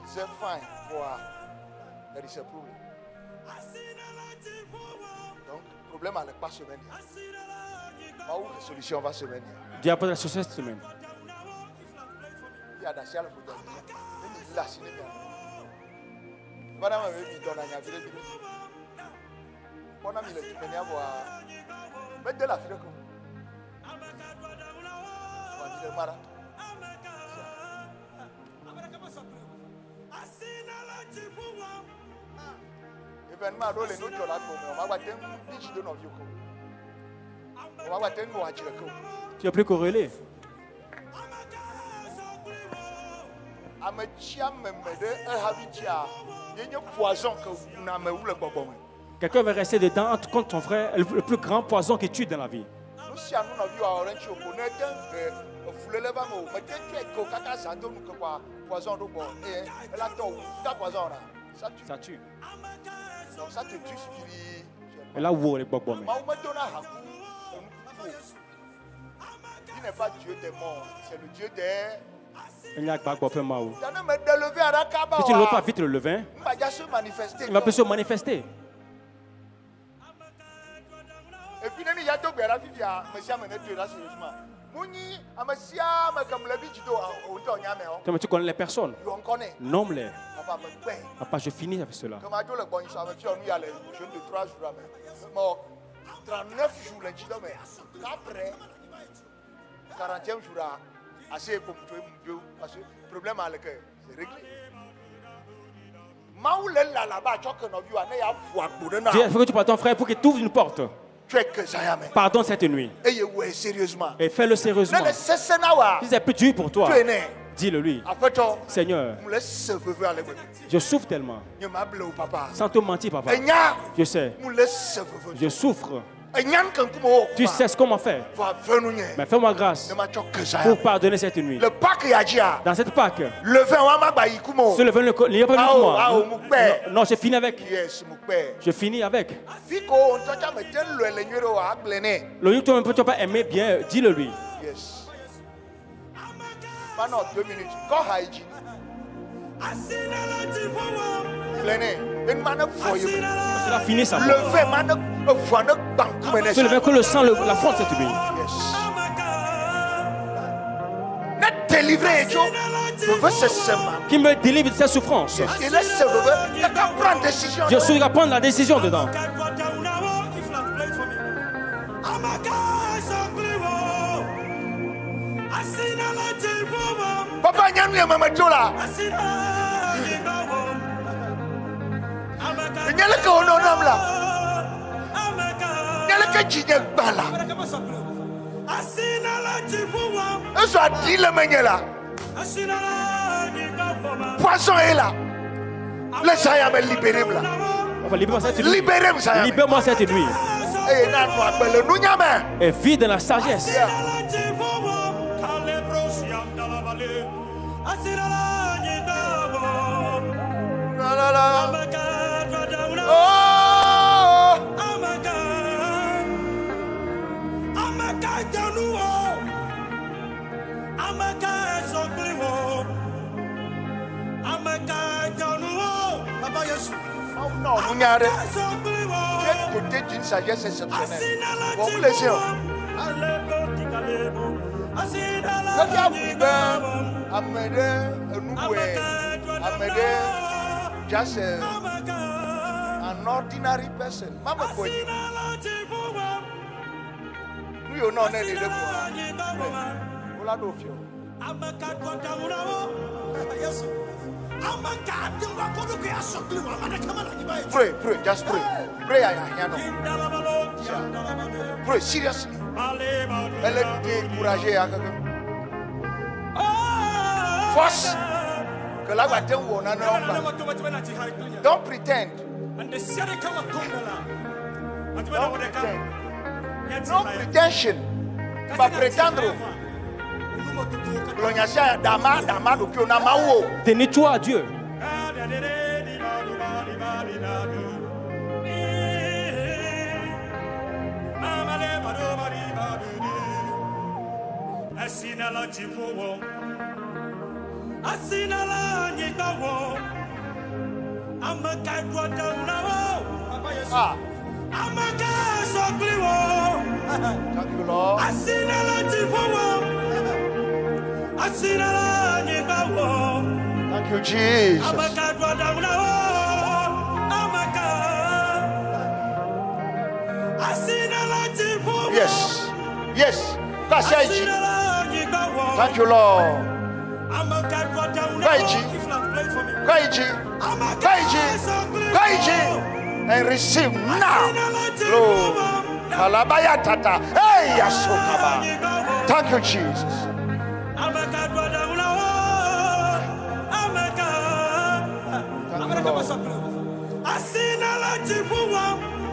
c'est fine pour there is a problem. Donc, le problème n'est pas se venir. La solution va se venir. Dieu apporte la solution cette semaine. Il y a des choses pour dire. La cinéma. Madame avait mis dans la ville. On a mis le tunnel à voir. Mettez la fille comme. On a mis le marathon. Événement dans les notes de la commune. On va voir un pitch de nos vieux. On va voir un mot à dire. Tu es plus corrélé. Quelqu'un va rester dedans contre ton frère, le plus grand poison qui tue dans la vie. Ça tue. Ça te tue spirituellement. Et là où les bobos. Il n'est pas Dieu des morts, c'est le Dieu des. Il n'y a pas de mal. Si tu ne veux pas vite le levain, il va plus se manifester. Et puis, il y a tout le monde qui a sérieusement. Tu connais les personnes. Nomme-les. Papa, je finis avec cela. 39 jours, après 40e jour, assez comme parce que le problème c'est réglé. Dieu, il faut que tu parles à ton frère pour qu'il t'ouvre une porte. Pardonne cette nuit. Et fais-le sérieusement. Si c'est plus dur pour toi, dis-le lui. Seigneur, je souffre tellement. Sans te mentir, papa. Je sais. Je souffre. Tu sais ce qu'on m'a fait. Mais fais-moi grâce pour pardonner cette nuit. Dans cette Pâque, ce levain il n'y a pas de moi. Non, je finis avec. Je finis avec. Le jour où tu n'as pas aimé bien, dis-le lui. Pendant 2 minutes. Cela finit ça. C'est le que le sang, la force cette nuit. délivrer, je veux ce qui me délivre de cette souffrance. Je suis à prendre la décision dedans. Papa, il y a un maman là. Il y a le cas là. Il y a le cas qui est là. Il soit dit le meunier là. Poisson est là. Laissez-moi me libérer là. Libère-moi cette nuit. Et vis dans la sagesse. Non, vous n'avez doté d'une sagesse exceptionnelle. Bon, vous laissez. Just an ordinary person. Mama boy. We are not any level. Pray, just pray. Pray, I am pray seriously. Elle est découragée. Force que la bataille on a. Don't pretend. No pretension. Pas prétendre. Tenez-toi à Dieu. Thank you, Lord. Thank you, Jesus. Yes. Thank you, Lord. And receive now. Lord. Hey, thank you, Jesus.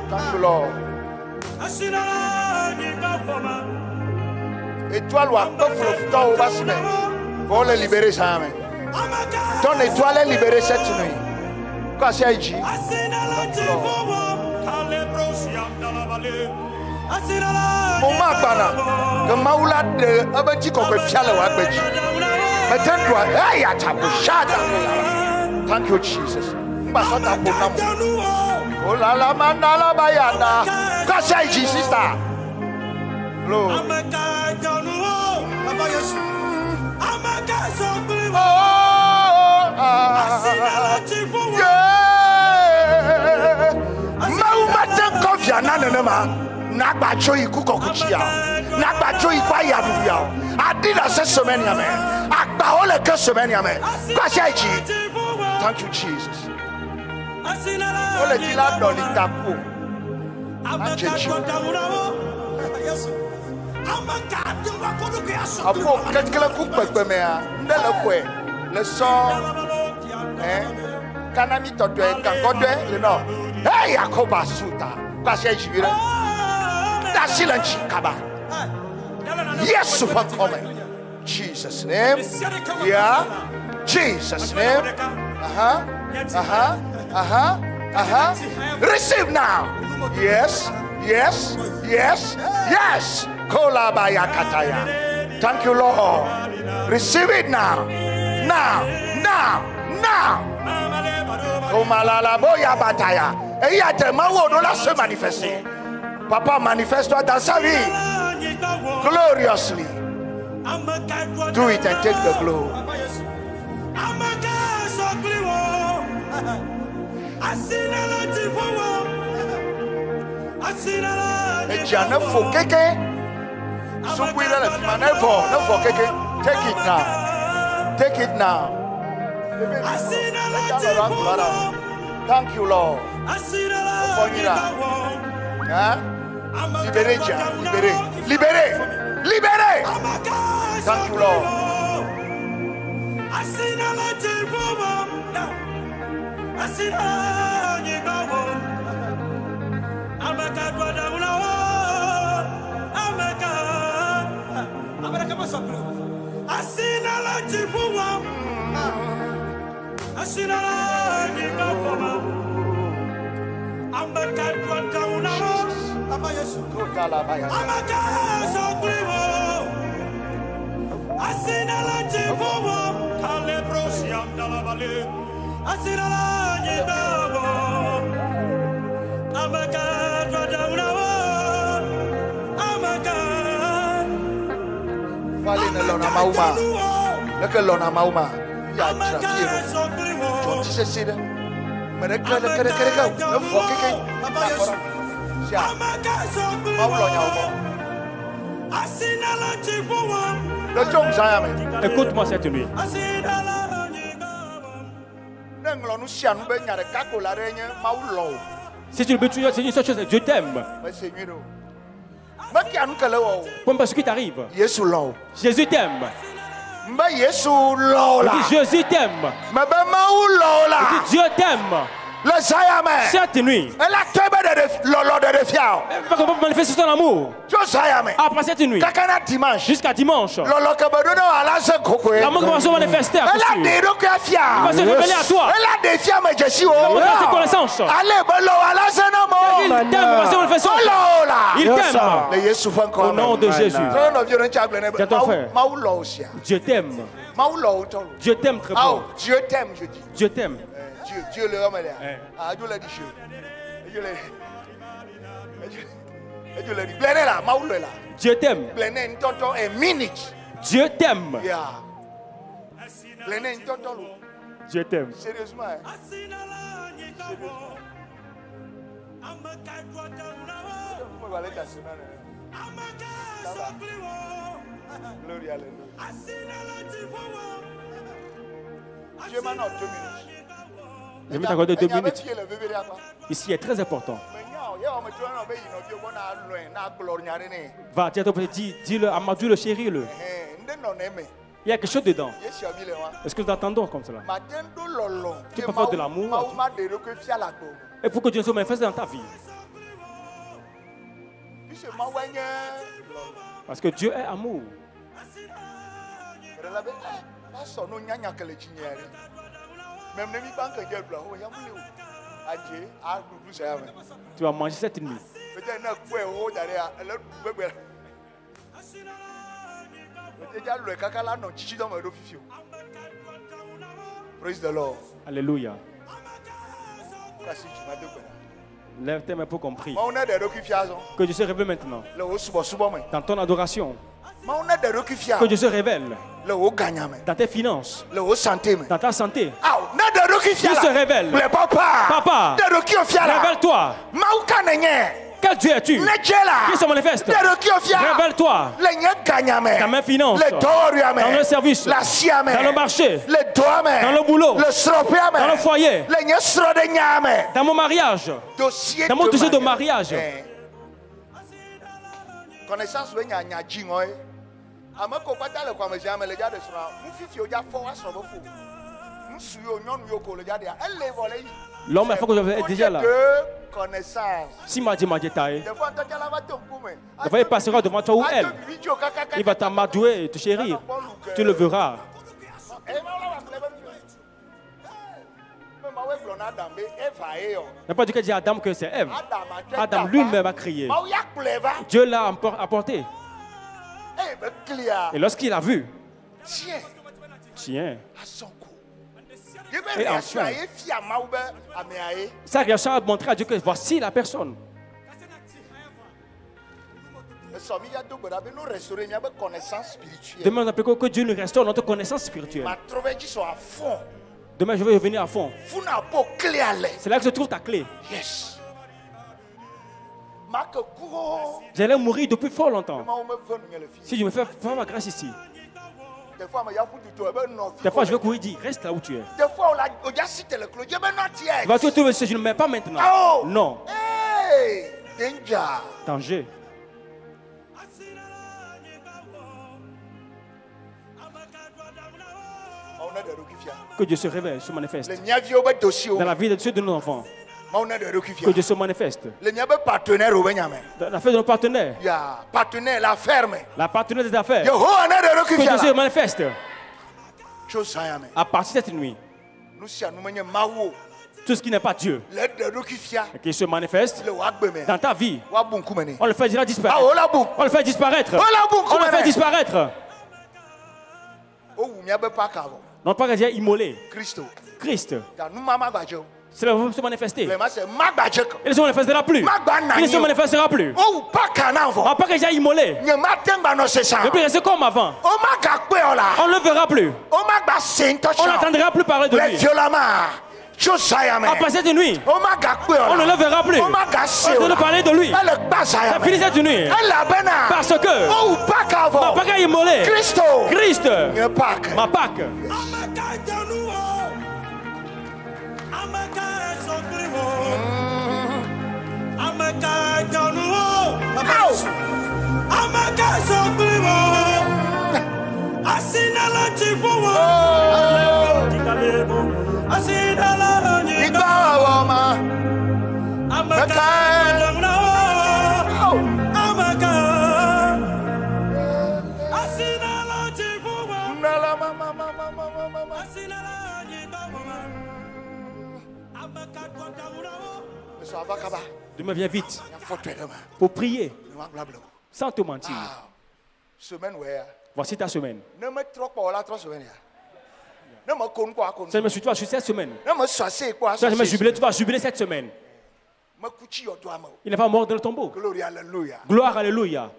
Thank you, Lord. Étoile ou un peuple flottant au bassin. Pour les libérer, ça. Ton étoile est libérée cette nuit. Quand c'est dit. Moment bana. Que maoula de abati qu'on peut filer ou abati. Mais t'en dois. Hey, atabu shada. Thank you, Jesus. Mbasota pour nous. Oh la la mandala bayana. Quand c'est dit, sister. Lord. Thank you, Jesus. Le son, Kanami Totwe, Kangodwe, le nom. Hey, Yakoba Suta, Pasha Jira, Nasilanchi Kaba. Yes, super coming. Jesus' name. Yeah. Jesus' name. Receive now. Yes. Kolabaya Kataya. Thank you, Lord. Receive it now. Now. Komalala boya bataya. Et il y a tellement où on doit se manifester. Papa, manifeste-toi dans sa vie. Gloriously. Do it and take the glory. Et tu en as faux quelqu'un. Take it now. Take it now. Thank you, Lord. Libérez, libérez, libérez, libérez. Thank you, Lord. Écoute-moi cette nuit. Si tu veux, c'est une seule chose, Dieu t'aime. Comme parce qu'il t'arrive. Jésus t'aime. Jésus t'aime. Dieu t'aime. Cette nuit, manifester son amour. Après cette nuit, jusqu'à dimanche, l'amour va se manifester à toi. Il va se révéler à toi. Il va se connaissance. Il t'aime, va se manifester. Il t'aime. Au nom de Jésus. Dieu t'aime. Dieu t'aime très fort. Dieu t'aime, je dis. Dieu t'aime. Dieu le homme là. Ah, Dieu l'a dit. Dieu t'aime. Dieu t'aime. Dieu t'aime. Sérieusement. Glory à Dieu m'a donné 2 minutes. Je vais t'accorder 2 minutes. Ici est très important. Va, dis-le, Amadou, chéris-le. Il y a quelque chose dedans. Est-ce que nous attendons comme cela? Tu peux faire de l'amour. Il faut que Dieu se manifeste dans ta vie. Parce que Dieu est amour. Tu vas manger cette nuit. Praise the Lord. Alléluia. Lève tes mains pour qu'on prie. Que Dieu se révèle maintenant. Dans ton adoration. Que Dieu se révèle. Dans tes finances. Dans ta santé. Dieu se révèle. Papa. Révèle-toi. Quel Dieu es-tu? Qui se manifeste? Révèle-toi. Dans mes finances. Dans le service. Dans le marché. Dans le boulot. Dans le foyer. Dans mon mariage. Dans mon dossier de mariage. Connaissance l'homme, il faut que je sois déjà là. Si ma dit taille, il va passer devant toi ou elle. Il va t'amadouer et te chérir. Tu le verras. Il n'a pas dit que dit à Adam que c'est Ève. Adam lui-même a crié. Dieu l'a apporté. Et lorsqu'il a vu, tiens. Et enfin, sa réaction a montré à Dieu que voici la personne. Demain, on appelle que Dieu nous restaure notre connaissance spirituelle. Demain, je vais venir à fond. C'est là que se trouve ta clé. Yes. J'allais mourir depuis fort longtemps. Si je me fais faire ma grâce ici. Des fois, je vais courir dire, reste là où tu es. Va-tu trouver ce que je ne mets pas maintenant? Oh. Non. Hey. Danger. Que Dieu se révèle, se manifeste. Dans la vie de ceux de nos enfants. Que Dieu se manifeste. Dans l'affaire de nos partenaires. La ferme. La partenaire des affaires. Que Dieu se manifeste. À partir de cette nuit. Tout ce qui n'est pas Dieu. Et qui se manifeste dans ta vie. On le fait déjà disparaître. On le fait disparaître. On le fait disparaître. Non pas que Dieu immolé. Christ. Cela va se manifester. Il ne se manifestera plus. Il ne se manifestera plus. Non pas que Dieu immolé. Ne plus rester comme avant. On ne le verra plus. On n'entendra plus parler de lui. À passer de nuit, on ne le verra plus. On ne parler de lui. Ça finit cette nuit. Parce que ma Pâque est immolée. Christ, ma Pâque. Demain, viens vite pour prier sans te mentir. Voici ta semaine. Ça me suit toi sur cette semaine. Ça, je me jubilé, tu vas jubiler cette semaine. Il n'est pas mort dans le tombeau. Gloire, alléluia.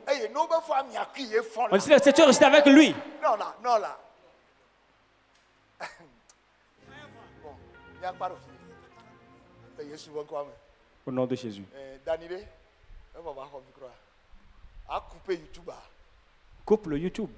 On dit que tu es resté avec lui. Au nom de Jésus. Coupe le YouTube.